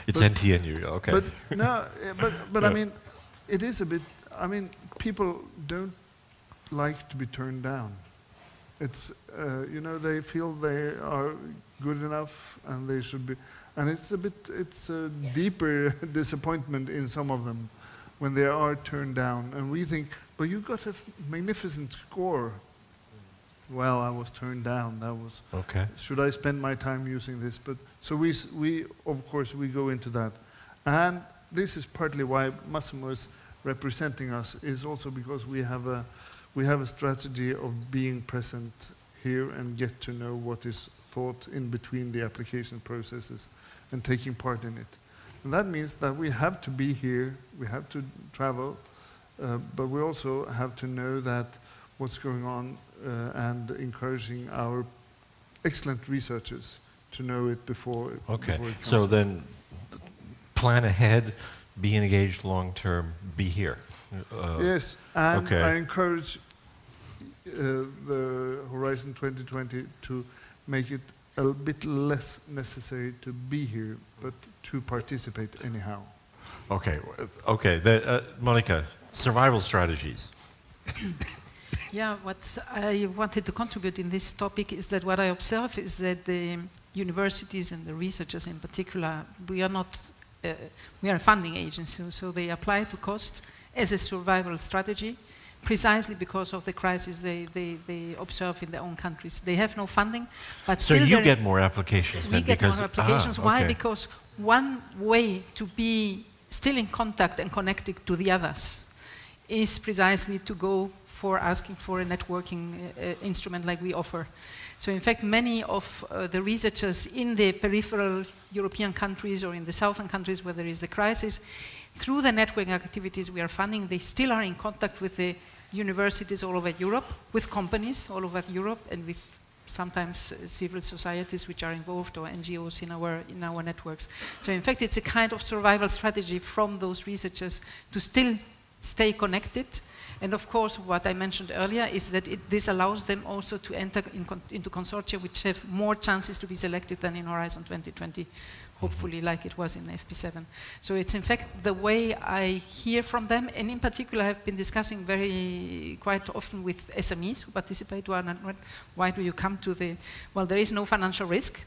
it's NTNU, okay. But no, but I mean, it is a bit... I mean, people don't like to be turned down. It's, you know, they feel they are good enough and they should be, and it's a deeper disappointment in some of them when they are turned down. And we think, but you got a magnificent score. Well, I was turned down. That was, okay. Should I spend my time using this? But so we of course, we go into that. And this is partly why Massimo is representing us, is also because we have a strategy of being present here and get to know what is thought in between the application processes and taking part in it. And that means that we have to be here, we have to travel, but we also have to know that what's going on and encouraging our excellent researchers to know it before, okay. Before it comes. So then plan ahead, be engaged long term, be here. Yes, and okay. I encourage the Horizon 2020 to make it a bit less necessary to be here, but to participate anyhow. Okay, okay. Monica, survival strategies. Yeah, what I wanted to contribute in this topic is that what I observe is that the universities and the researchers in particular, we are not, we are a funding agency, so they apply to cost as a survival strategy, precisely because of the crisis they observe in their own countries. They have no funding, but so still you get more applications. We get more applications. Why? Okay. Because one way to be still in contact and connected to the others is precisely to go for asking for a networking instrument like we offer. So in fact, many of the researchers in the peripheral European countries or in the southern countries where there is the crisis, through the networking activities we are funding, they still are in contact with the universities all over Europe, with companies all over Europe, and with sometimes civil societies which are involved, or NGOs in our networks. So in fact, it's a kind of survival strategy from those researchers to still stay connected. And of course, what I mentioned earlier is that this allows them also to enter into consortia which have more chances to be selected than in Horizon 2020, hopefully like it was in FP7. So it's in fact the way I hear from them, and in particular I've been discussing quite often with SMEs who participate. Why do you come to the, well, there is no financial risk.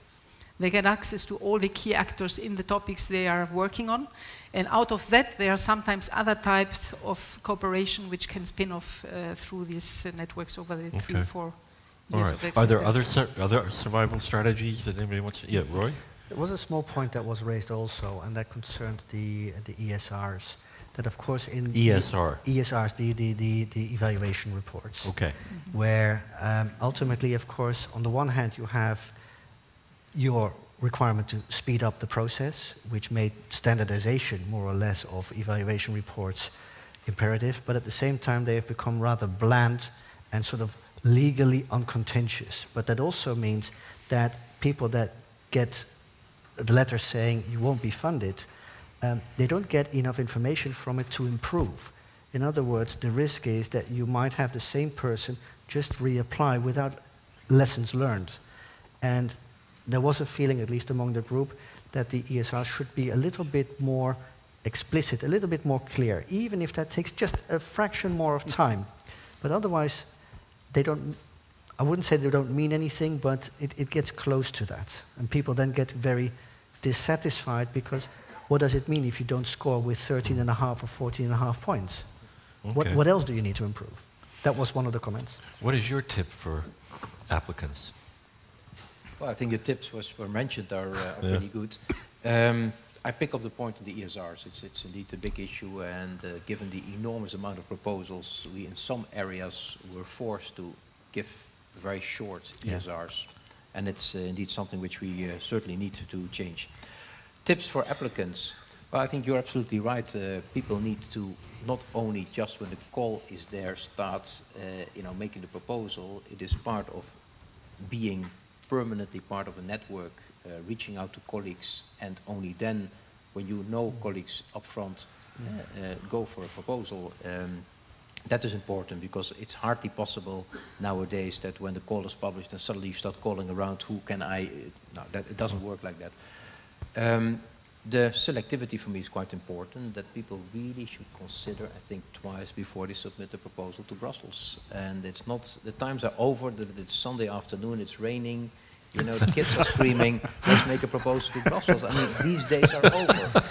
They get access to all the key actors in the topics they are working on. And out of that, there are sometimes other types of cooperation which can spin off through these networks over the 3-4 years of existence. Are there other survival strategies that anybody wants to? Yeah, Roy? There was a small point that was raised also, and that concerned the ESRs. That of course in ESR. ESRs, the evaluation reports. Okay. Where ultimately, of course, on the one hand you have your requirement to speed up the process, which made standardization more or less of evaluation reports imperative, but at the same time they have become rather bland and sort of legally uncontentious. But that also means that people that get the letter saying you won't be funded, they don't get enough information from it to improve. In other words, the risk is that you might have the same person just reapply without lessons learned. And there was a feeling, at least among the group, that the ESR should be a little bit more explicit, a little bit more clear, even if that takes just a fraction more of time. But otherwise, they don't, I wouldn't say they don't mean anything, but it gets close to that. And people then get very dissatisfied because what does it mean if you don't score with 13.5 or 14.5 points? Okay. What else do you need to improve? That was one of the comments. What is your tip for applicants? Well, I think the tips were mentioned are pretty good. I pick up the point of the ESRs. It's indeed a big issue, and given the enormous amount of proposals, we in some areas were forced to give very short ESRs, and it's indeed something which we certainly need to change. Tips for applicants. Well, I think you're absolutely right. People need to not only just when the call is there start making the proposal. It is part of being permanently part of a network, reaching out to colleagues, and only then, when you know colleagues up front, go for a proposal. That is important, because it's hardly possible nowadays that when the call is published and suddenly you start calling around, who can I... No, it doesn't work like that. The selectivity for me is quite important, that people really should consider, I think, twice before they submit a proposal to Brussels. And it's not, the times are over, that it's Sunday afternoon, it's raining, you know, the kids are screaming, let's make a proposal to Brussels. I mean, these days are over.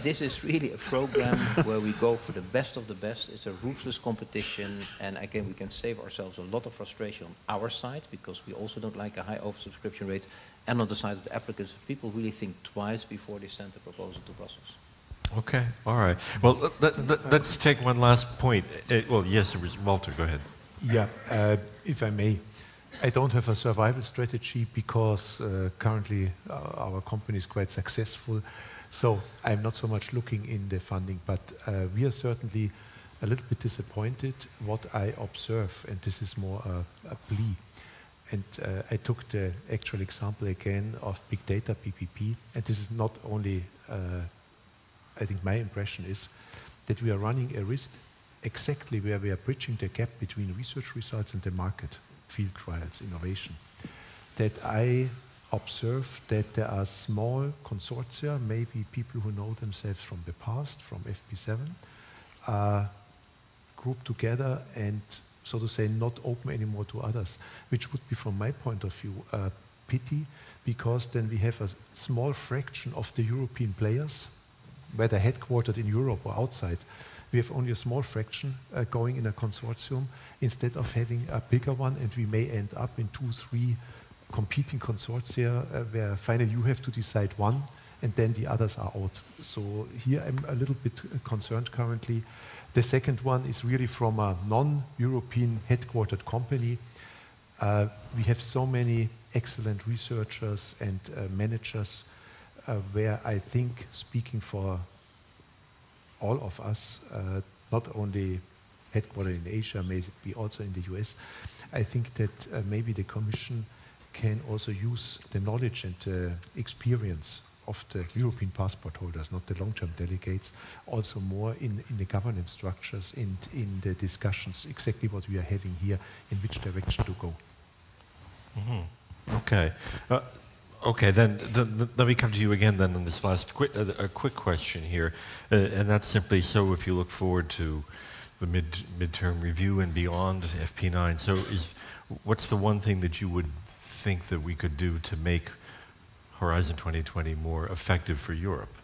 This is really a program where we go for the best of the best. It's a ruthless competition, and again, we can save ourselves a lot of frustration on our side, because we also don't like a high oversubscription rate, and on the side of the applicants, people really think twice before they send a proposal to Brussels. Okay, all right. Well, let's take one last point. Well, yes, it was Walter, go ahead. Yeah, if I may. I don't have a survival strategy because currently our company is quite successful. So I'm not so much looking in the funding, but we are certainly a little bit disappointed what I observe, and this is more a plea. And I took the actual example again of big data PPP, and this is not only, I think my impression is that we are running a risk exactly where we are bridging the gap between research results and the market, field trials, innovation. That I observe that there are small consortia, maybe people who know themselves from the past, from FP7, grouped together and, so to say, not open anymore to others, which would be, from my point of view, a pity, because then we have a small fraction of the European players, whether headquartered in Europe or outside. We have only a small fraction going in a consortium, instead of having a bigger one, and we may end up in 2, 3 competing consortia where finally you have to decide one, and then the others are out. So here I'm a little bit concerned currently. The second one is really from a non-European headquartered company. We have so many excellent researchers and managers where I think, speaking for all of us, not only headquartered in Asia, maybe also in the US, I think that maybe the Commission can also use the knowledge and experience of the European passport holders, not the long-term delegates, also more in the governance structures and in the discussions, exactly what we are having here, in which direction to go. Mm-hmm. Okay. Okay, then let me come to you again then on this last quick question here, and that's simply, so if you look forward to the midterm review and beyond FP9, so what's the one thing that you would think that we could do to make Horizon 2020 more effective for Europe?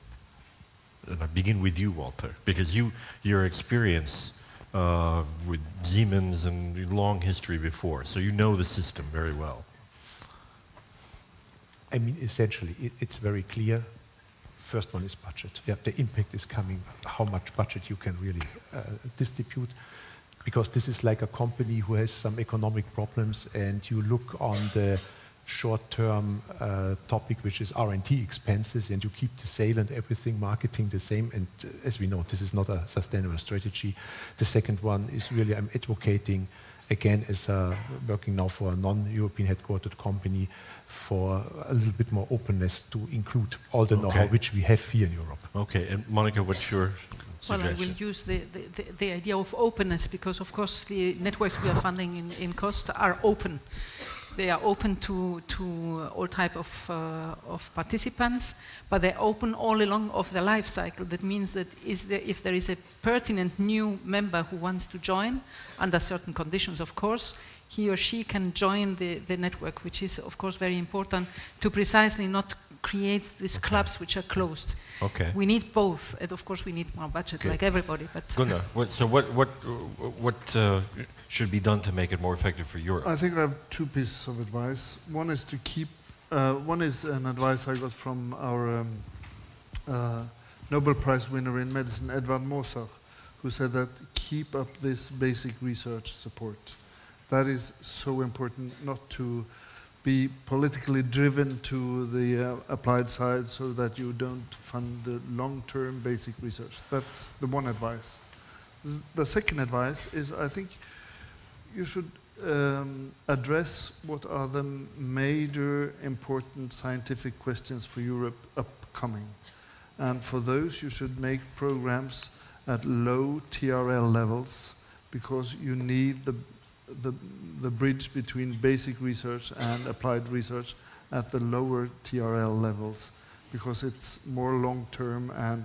And I begin with you, Walter, because your experience with Siemens and long history before, so you know the system very well. I mean, essentially, it's very clear. First one is budget. Yeah, the impact is coming, how much budget you can really distribute. Because this is like a company who has some economic problems, and you look on the short-term topic, which is R&D expenses, and you keep the sale and everything, marketing the same, and as we know, this is not a sustainable strategy. The second one is really, I'm advocating, again, as working now for a non-European headquartered company, for a little bit more openness to include all the know-how which we have here in Europe. Okay, and Monica, what's your suggestion? Well, I will use the idea of openness, because of course the networks we are funding in COST are open. They are open to all type of participants, but they're open all along of the life cycle. That means that if there is a pertinent new member who wants to join, under certain conditions of course, he or she can join the network, which is of course very important to precisely not create these clubs which are closed. Okay. We need both, and of course we need more budget, like everybody. But Gunnar, what should be done to make it more effective for Europe? I think I have two pieces of advice. One is to keep. One is an advice I got from our Nobel Prize winner in medicine, Edvard Moser, who said that keep up this basic research support. That is so important, not to be politically driven to the applied side so that you don't fund the long-term basic research. That's the one advice. The second advice is, I think you should address what are the major important scientific questions for Europe upcoming. And for those, you should make programs at low TRL levels, because you need the bridge between basic research and applied research at the lower TRL levels, because it's more long-term and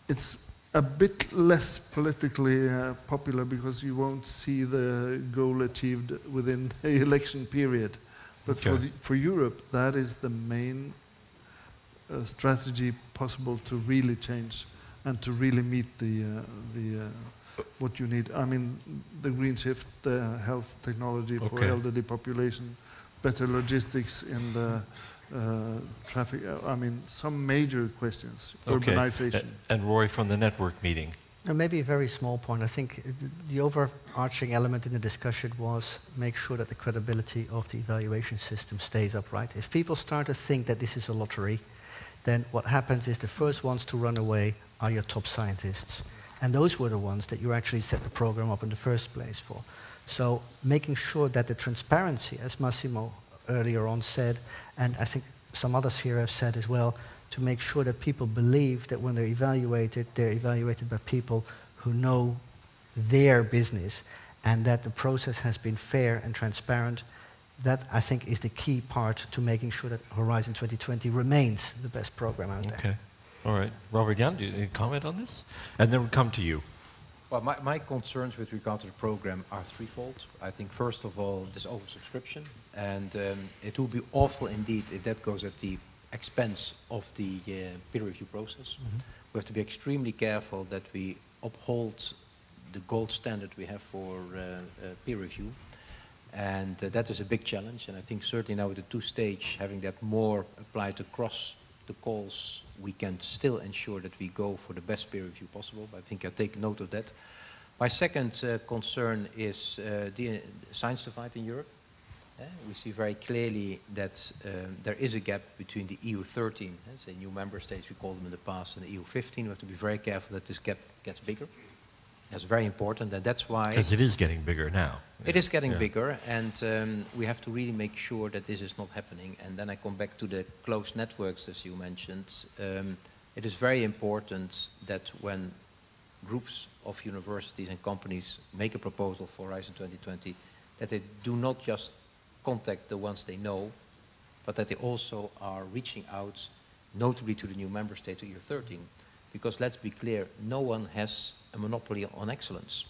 it's a bit less politically popular, because you won't see the goal achieved within the election period. But for Europe, that is the main strategy possible to really change and to really meet what you need. I mean, the green shift, the health technology for elderly population, better logistics in the traffic. I mean, some major questions. Urbanization. And Roy, from the network meeting. And maybe a very small point. I think the overarching element in the discussion was make sure that the credibility of the evaluation system stays upright. If people start to think that this is a lottery, then what happens is the first ones to run away are your top scientists. And those were the ones that you actually set the program up in the first place for. So making sure that the transparency, as Massimo earlier on said, and I think some others here have said as well, to make sure that people believe that when they're evaluated by people who know their business, and that the process has been fair and transparent. That, I think, is the key part to making sure that Horizon 2020 remains the best program out there. Okay. All right. Robert-Jan, do you any comment on this? And then we'll come to you. Well, my concerns with regard to the program are threefold. I think, first of all, this oversubscription. And it will be awful indeed if that goes at the expense of the peer review process. Mm-hmm. We have to be extremely careful that we uphold the gold standard we have for peer review. And that is a big challenge. And I think certainly now with the two-stage, having that more applied across the calls, we can still ensure that we go for the best peer review possible. I think I take note of that. My second concern is the science divide in Europe. We see very clearly that there is a gap between the EU 13, say new member states, we called them in the past, and the EU 15. We have to be very careful that this gap gets bigger. That's very important, and that's why... Because it is getting bigger now. It is getting bigger, and we have to really make sure that this is not happening. And then I come back to the closed networks, as you mentioned. It is very important that when groups of universities and companies make a proposal for Horizon 2020, that they do not just contact the ones they know, but that they also are reaching out, notably to the new member state, to EU 13. Because let's be clear, no one has a monopoly on excellence.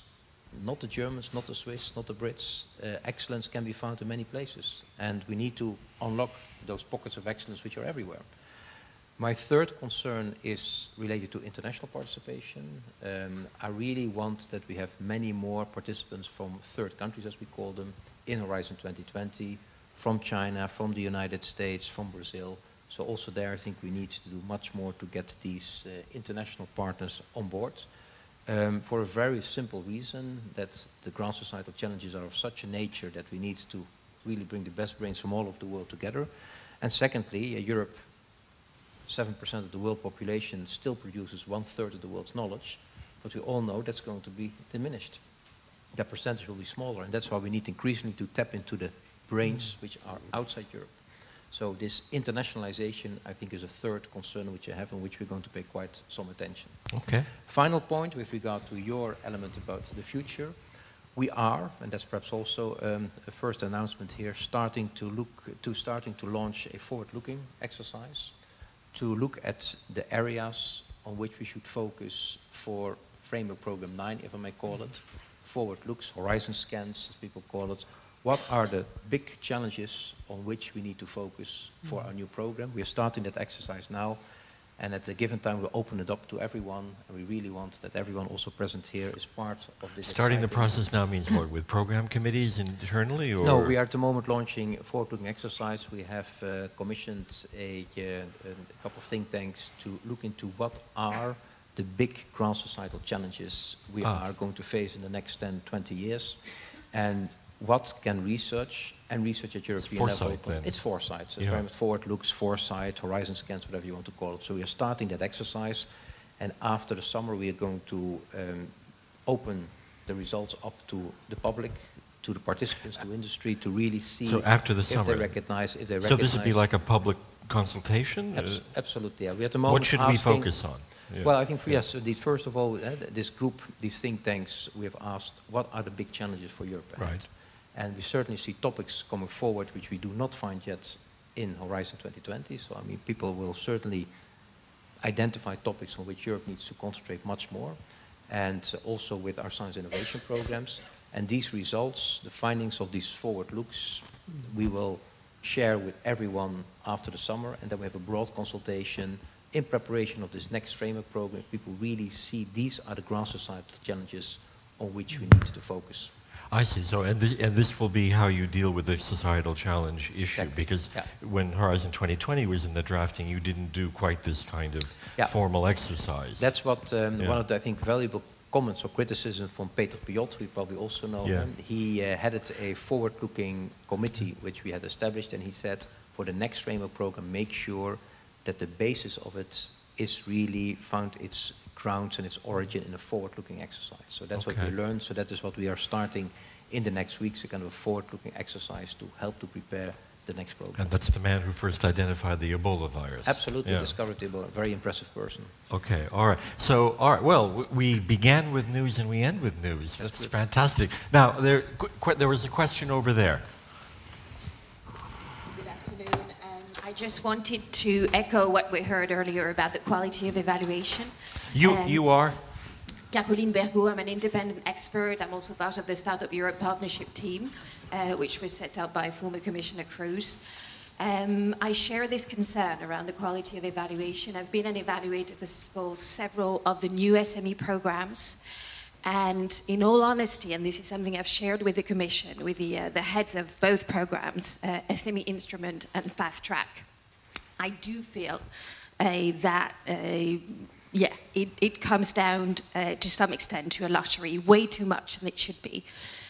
Not the Germans, not the Swiss, not the Brits. Excellence can be found in many places. And we need to unlock those pockets of excellence which are everywhere. My third concern is related to international participation. I really want that we have many more participants from third countries, as we call them, in Horizon 2020, from China, from the United States, from Brazil. So also there I think we need to do much more to get these international partners on board. For a very simple reason, that the ground societal challenges are of such a nature that we need to really bring the best brains from all over the world together. And secondly, Europe, 7% of the world population still produces 1/3 of the world's knowledge, but we all know that's going to be diminished. That percentage will be smaller, and that's why we need increasingly to tap into the brains which are outside Europe. So this internationalization, I think, is a third concern which I have and which we're going to pay quite some attention. Okay. Final point with regard to your element about the future. We are, and that's perhaps also a first announcement here, starting to launch a forward-looking exercise to look at the areas on which we should focus for Framework Program 9, if I may call it. Forward looks, horizon scans, as people call it. What are the big challenges on which we need to focus for our new program? We are starting that exercise now, and at a given time we'll open it up to everyone, and we really want that everyone also present here is part of this. Starting the process now means what, with program committees internally? Or? No, we are at the moment launching a forward-looking exercise. We have commissioned a couple of think tanks to look into what are the big ground societal challenges we are going to face in the next 10, 20 years, and what can research at European level. Then. It's foresight. So it's very much forward looks, foresight, horizon scans, whatever you want to call it. So we are starting that exercise, and after the summer we are going to open the results up to the public, to the participants, to industry, to really see so after the if summer. they recognize. So this would be like a public consultation? Absolutely, yeah. We at the moment what should we focus on? Yeah. Well, I think, yes, first of all, this group, these think tanks, we have asked, what are the big challenges for Europe ahead? Right. And we certainly see topics coming forward which we do not find yet in Horizon 2020. So, I mean, people will certainly identify topics on which Europe needs to concentrate much more. And also with our science innovation programs. And these results, the findings of these forward looks, we will share with everyone after the summer. And then we have a broad consultation in preparation of this next framework program. People really see these are the ground societal challenges on which we need to focus. I see. So, and this will be how you deal with the societal challenge issue, exactly. Because when Horizon 2020 was in the drafting, you didn't do quite this kind of formal exercise. That's what one of the, I think, valuable comments or criticism from Peter Piot, we probably also know him. He headed a forward-looking committee which we had established, and he said, for the next framework program, make sure that the basis of it is really found its grounds and its origin in a forward-looking exercise. So that's what we learned. So that is what we are starting in the next weeks, a kind of a forward-looking exercise to help to prepare the next program. And that's the man who first identified the Ebola virus. Absolutely, discovered Ebola. Very impressive person. Okay, all right. So, all right. Well, we began with news and we end with news. That's fantastic. Now, there was a question over there. I just wanted to echo what we heard earlier about the quality of evaluation. You are? Caroline Bergot, I'm an independent expert. I'm also part of the Startup Europe partnership team, which was set up by former Commissioner Cruz. I share this concern around the quality of evaluation. I've been an evaluator for several of the new SME programs. And in all honesty, and this is something I've shared with the Commission, with the heads of both programs, SME Instrument and Fast Track, I do feel that, it comes down to some extent to a lottery, way too much than it should be.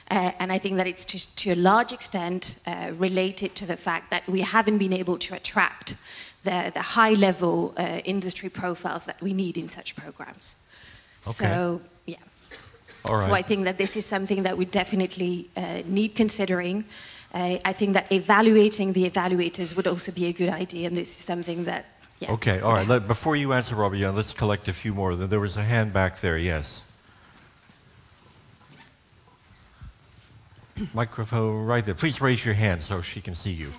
And I think that it's to a large extent related to the fact that we haven't been able to attract the high-level industry profiles that we need in such programs. Okay. So, yeah. Right. So I think that this is something that we definitely need considering. I think that evaluating the evaluators would also be a good idea, and this is something that, Okay, all right. Before you answer, Robert-Jan, let's collect a few more. There was a hand back there, yes. Microphone right there. Please raise your hand so she can see you.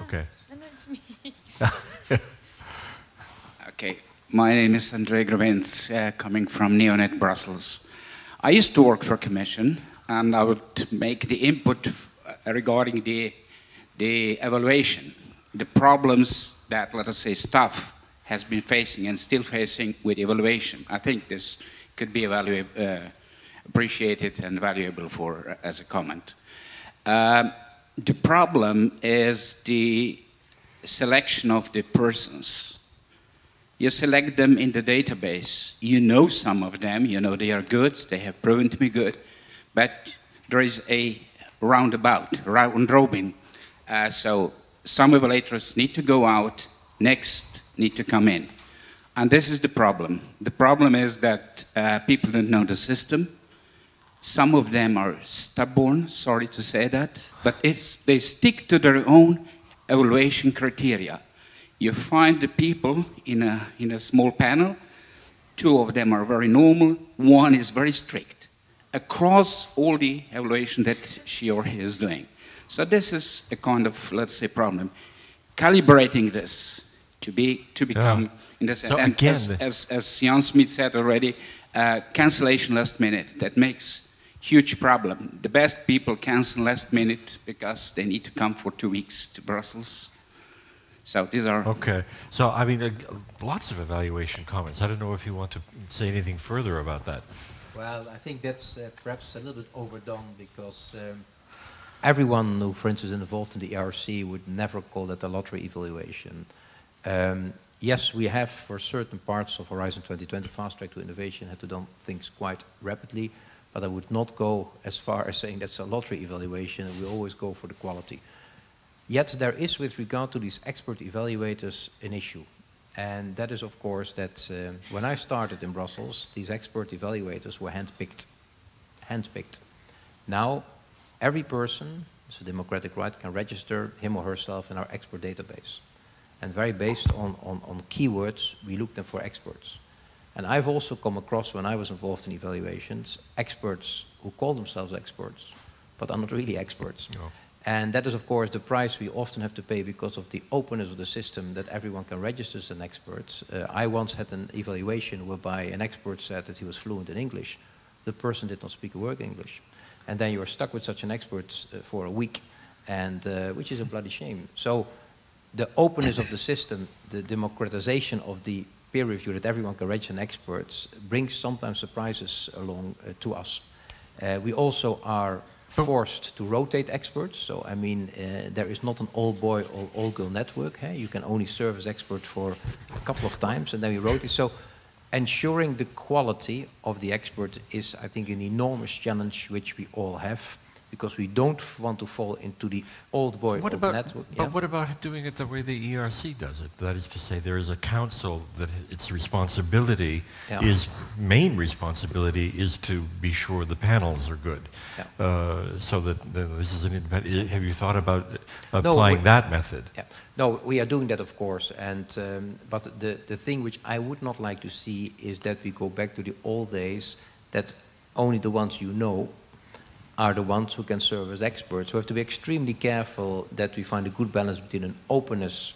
Okay. And that's me. Okay. My name is André Grevens, coming from Neonet Brussels. I used to work for Commission, and I would make the input regarding the evaluation, the problems that, let us say, staff has been facing and still facing with evaluation. I think this could be appreciated and valuable for as a comment. the problem is the selection of the persons. You select them in the database. You know some of them. You know they are good. They have proven to be good. But there is a round robin. So some evaluators need to go out, next need to come in. And this is the problem. The problem is that people don't know the system. Some of them are stubborn, sorry to say that, but they stick to their own evaluation criteria. You find the people in a small panel, 2 of them are very normal, 1 is very strict, across all the evaluation that she or he is doing. So this is a kind of, let's say, problem. Calibrating this to become, in this, so and again, as Jan Smits said already, cancellation last minute, that makes huge problem. The best people cancel last minute because they need to come for 2 weeks to Brussels. So these are... Okay. So, I mean, lots of evaluation comments. I don't know if you want to say anything further about that. Well, I think that's perhaps a little bit overdone because everyone who, for instance, is involved in the ERC would never call that a lottery evaluation. Yes, we have, for certain parts of Horizon 2020, fast track to innovation, had to do things quite rapidly. But I would not go as far as saying that's a lottery evaluation, and we always go for the quality. Yet there is, with regard to these expert evaluators, an issue. And that is, of course, that when I started in Brussels, these expert evaluators were handpicked. Now, every person, it's a democratic right, can register him or herself in our expert database. And very based on keywords, we look them for experts. And I've also come across, when I was involved in evaluations, experts who call themselves experts, but are not really experts. No. And that is, of course, the price we often have to pay because of the openness of the system that everyone can register as an expert. I once had an evaluation whereby an expert said that he was fluent in English. The person did not speak a word English. And then you're stuck with such an expert for a week, and which is a bloody shame. So the openness of the system, the democratization of the peer review that everyone can register an experts brings sometimes surprises along to us. We also are forced to rotate experts. So, I mean, there is not an all-boy or all-girl network. You can only serve as expert for a couple of times and then we rotate. So ensuring the quality of the expert is, I think, an enormous challenge which we all have, because we don't want to fall into the old boy network. But what about doing it the way the ERC does it? That is to say, there is a council that its responsibility main responsibility is to be sure the panels are good. So that this is an independent. Have you thought about applying that method? No, we are doing that, of course. And but the thing which I would not like to see is that we go back to the old days, that only the ones you know are the ones who can serve as experts. So we have to be extremely careful that we find a good balance between an openness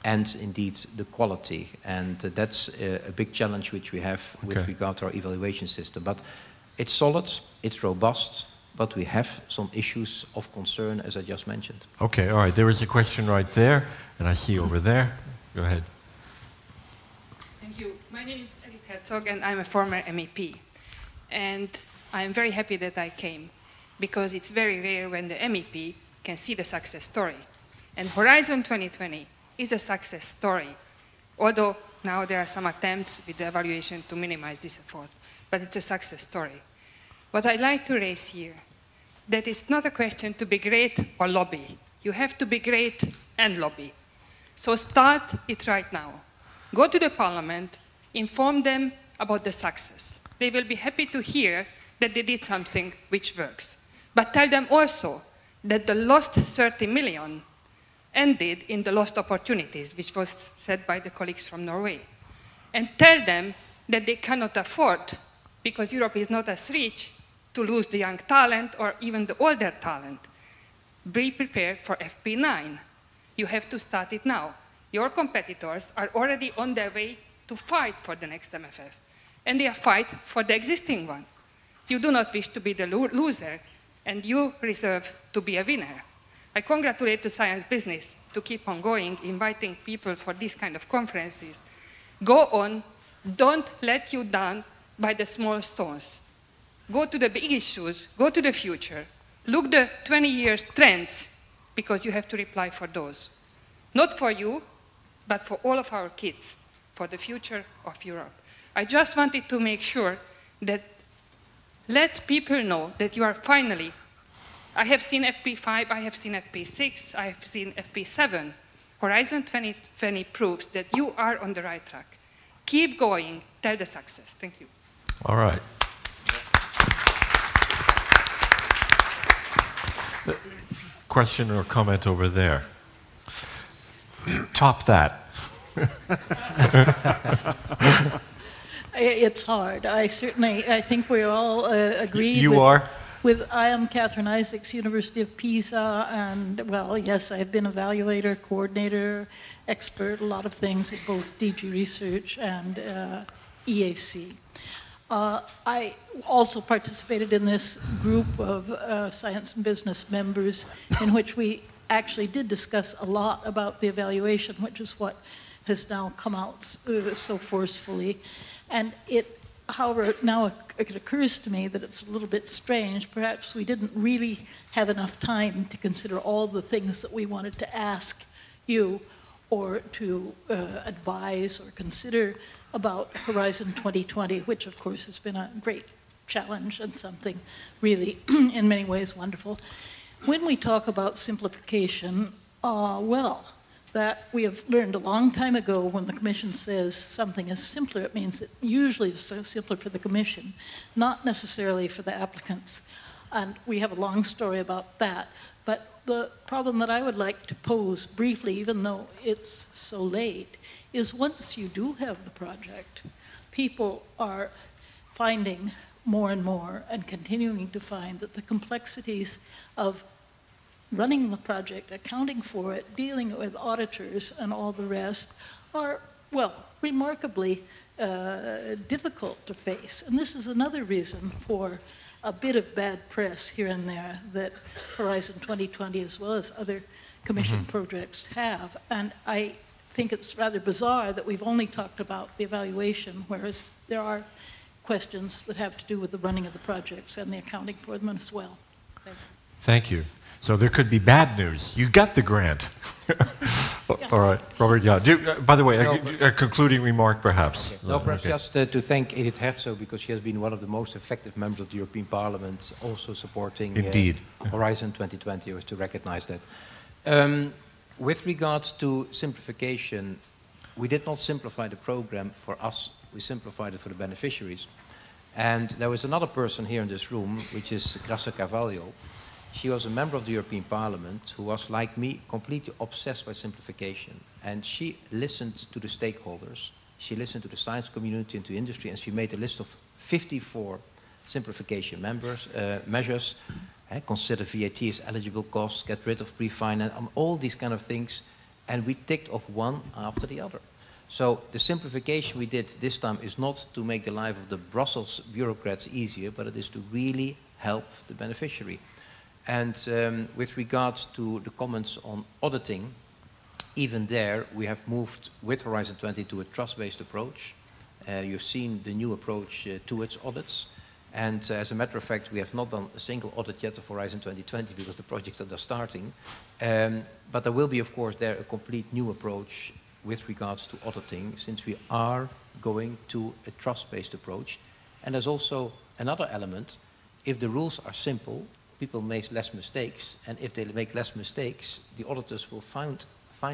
and indeed the quality. And that's a big challenge which we have with regard to our evaluation system. But it's solid, it's robust, but we have some issues of concern, as I just mentioned. Okay, all right. There is a question right there, and I see over there. Go ahead. Thank you. My name is Edith Herzog, and I'm a former MEP. And I'm very happy that I came, because it's very rare when the MEP can see the success story. And Horizon 2020 is a success story, although now there are some attempts with the evaluation to minimize this effort, but it's a success story. What I'd like to raise here, that it's not a question to be great or lobby. You have to be great and lobby. So start it right now. Go to the parliament, inform them about the success. They will be happy to hear that they did something which works. But tell them also that the lost 30 million ended in the lost opportunities, which was said by the colleagues from Norway. And tell them that they cannot afford, because Europe is not as rich, to lose the young talent or even the older talent. Be prepared for FP9. You have to start it now. Your competitors are already on their way to fight for the next MFF. And they are fighting for the existing one. You do not wish to be the loser, and you reserve to be a winner. I congratulate to Science Business to keep on going, inviting people for these kind of conferences. Go on, don't let you down by the small stones. Go to the big issues, go to the future. look the 20 years trends, because you have to reply for those. Not for you, but for all of our kids, for the future of Europe. I just wanted to make sure that let people know that you are finally, I have seen FP5, I have seen FP6, I have seen FP7. Horizon 2020 proves that you are on the right track. Keep going, tell the success. Thank you. All right. Question or comment over there? Top that. It's hard. I think we all agree. You are? I am Catherine Isaacs, University of Pisa, and well, yes, I've been evaluator, coordinator, expert, a lot of things at both DG Research and EAC. I also participated in this group of science and business members in which we actually did discuss a lot about the evaluation, which is what has now come out so forcefully. And however, now it occurs to me that it's a little bit strange. Perhaps we didn't really have enough time to consider all the things that we wanted to ask you or to advise or consider about Horizon 2020, which of course has been a great challenge and something really in many ways wonderful. When we talk about simplification, well, that we have learned a long time ago when the Commission says something is simpler, it means that usually it's simpler for the Commission, not necessarily for the applicants. And we have a long story about that. But the problem that I would like to pose briefly, even though it's so late, is once you do have the project, people are finding more and more and continuing to find that the complexities of running the project, accounting for it, dealing with auditors and all the rest are, well, remarkably difficult to face. And this is another reason for a bit of bad press here and there that Horizon 2020 as well as other Commission projects have. And I think it's rather bizarre that we've only talked about the evaluation, whereas there are questions that have to do with the running of the projects and the accounting for them as well. Thank you. So there could be bad news. You got the grant. All right, Robert-Jan. By the way, a concluding remark, perhaps. Okay. No, perhaps just to thank Edith Herzog, because she has been one of the most effective members of the European Parliament, also supporting Horizon 2020, was to recognize that. With regards to simplification, we did not simplify the program for us, we simplified it for the beneficiaries. And there was another person here in this room, which is Graça Carvalho. She was a member of the European Parliament who was, like me, completely obsessed by simplification. And she listened to the stakeholders, she listened to the science community and to industry, and she made a list of 54 simplification measures. Consider VAT as eligible costs, get rid of pre-finance, all these kind of things. And we ticked off one after the other. So the simplification we did this time is not to make the life of the Brussels bureaucrats easier, but it is to really help the beneficiary. And with regards to the comments on auditing, even there we have moved with Horizon 20 to a trust-based approach. You've seen the new approach to its audits. And as a matter of fact, we have not done a single audit yet of Horizon 2020 because the projects that are starting. But there will be, of course, there a complete new approach with regards to auditing, since we are going to a trust-based approach. And there's also another element. If the rules are simple, people make less mistakes, and if they make less mistakes, the auditors will find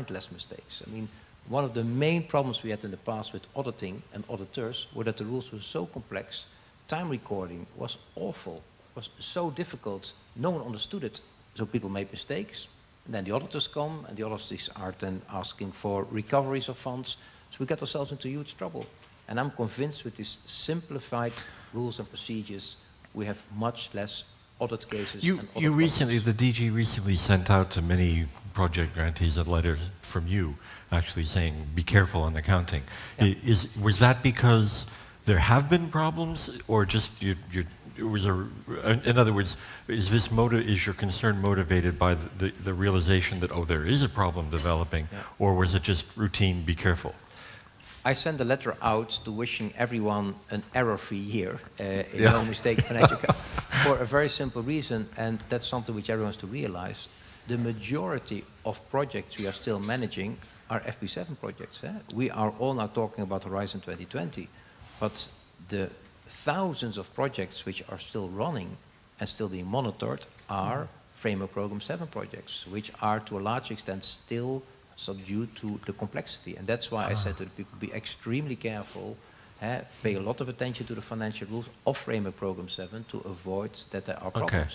less mistakes. I mean, one of the main problems we had in the past with auditing and auditors were that the rules were so complex, time recording was awful, was so difficult, no one understood it, so people made mistakes, and then the auditors come, and the auditors are then asking for recoveries of funds, so we get ourselves into huge trouble. And I'm convinced with these simplified rules and procedures, we have much less audit cases. You recently, the DG recently sent out to many project grantees a letter from you, actually saying, be careful on accounting. Yeah. Was that because there have been problems, or just it was in other words, is your concern motivated by the realization that, oh, there is a problem developing, or was it just routine, be careful? I sent a letter out to wishing everyone an error-free year, no mistake financial for a very simple reason, and that's something which everyone has to realize. The majority of projects we are still managing are FP7 projects. We are all now talking about Horizon 2020, but the thousands of projects which are still running and still being monitored are Framework Program 7 projects, which are to a large extent still subdued to the complexity. And that's why I said to the people, be extremely careful, pay a lot of attention to the financial rules of Framework Program 7 to avoid that there are problems. Okay.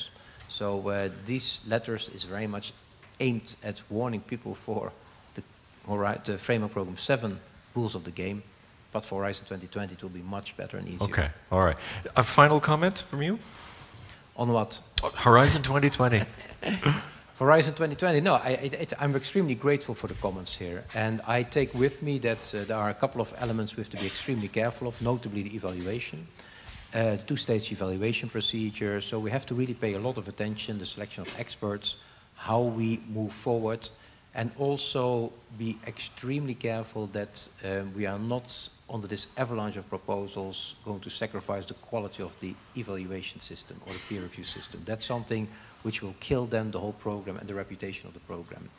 So these letters is very much aimed at warning people for the Framework Program 7 rules of the game, but for Horizon 2020 it will be much better and easier. Okay, all right. A final comment from you? On what? Horizon 2020. Horizon 2020, no, I'm extremely grateful for the comments here. And I take with me that there are a couple of elements we have to be extremely careful of, notably the evaluation, the two-stage evaluation procedure. So we have to really pay a lot of attention, the selection of experts, how we move forward, and also be extremely careful that we are not, under this avalanche of proposals, going to sacrifice the quality of the evaluation system or the peer review system. That's something which will kill then the whole program and the reputation of the program.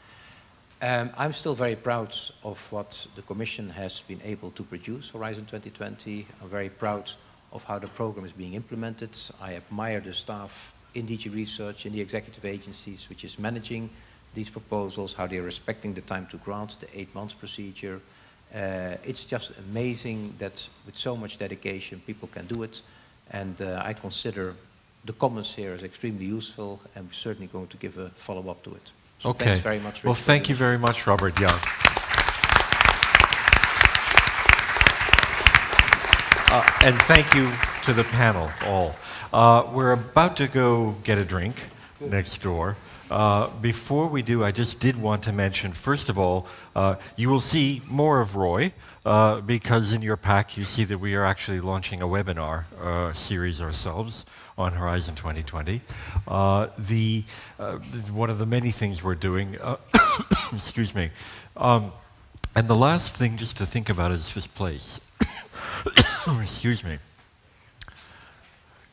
I'm still very proud of what the Commission has been able to produce, Horizon 2020. I'm very proud of how the program is being implemented. I admire the staff in DG Research, in the executive agencies, which is managing these proposals, how they are respecting the time to grant, the 8 months procedure. It's just amazing that with so much dedication people can do it, and I consider the comments here as extremely useful, and we're certainly going to give a follow-up to it. So okay. Thanks very much. Well, thank you very much, Robert-Jan. And thank you to the panel, all. We're about to go get a drink next door. Before we do, I just did want to mention, first of all, you will see more of Roy, because in your pack you see that we are actually launching a webinar series ourselves on Horizon 2020. One of the many things we're doing, excuse me, and the last thing just to think about is this place. Excuse me.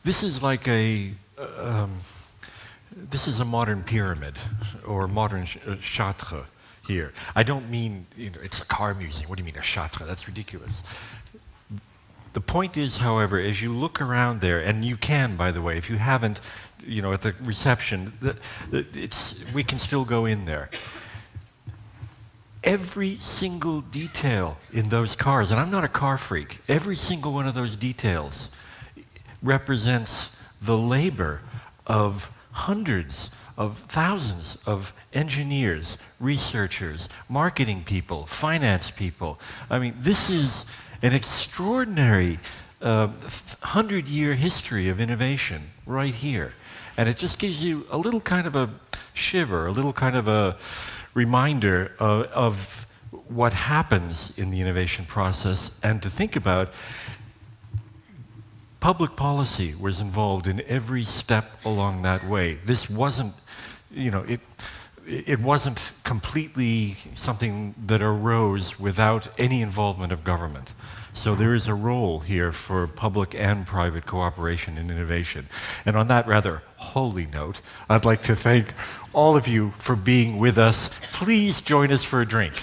This is like a this is a modern pyramid, or modern Chartres here. I don't mean, you know, it's a car museum. What do you mean, a Chartres? That's ridiculous. The point is, however, as you look around there, and you can, by the way, if you haven't, you know, at the reception, we can still go in there. Every single detail in those cars, and I'm not a car freak, every single one of those details represents the labor of hundreds of thousands of engineers, researchers, marketing people, finance people. I mean, this is an extraordinary 100-year history of innovation right here. And it just gives you a little kind of a shiver, a little kind of a reminder of what happens in the innovation process, and to think about public policy was involved in every step along that way. This wasn't, you know, it wasn't completely something that arose without any involvement of government. So there is a role here for public and private cooperation in innovation. And on that rather holy note, I'd like to thank all of you for being with us. Please join us for a drink.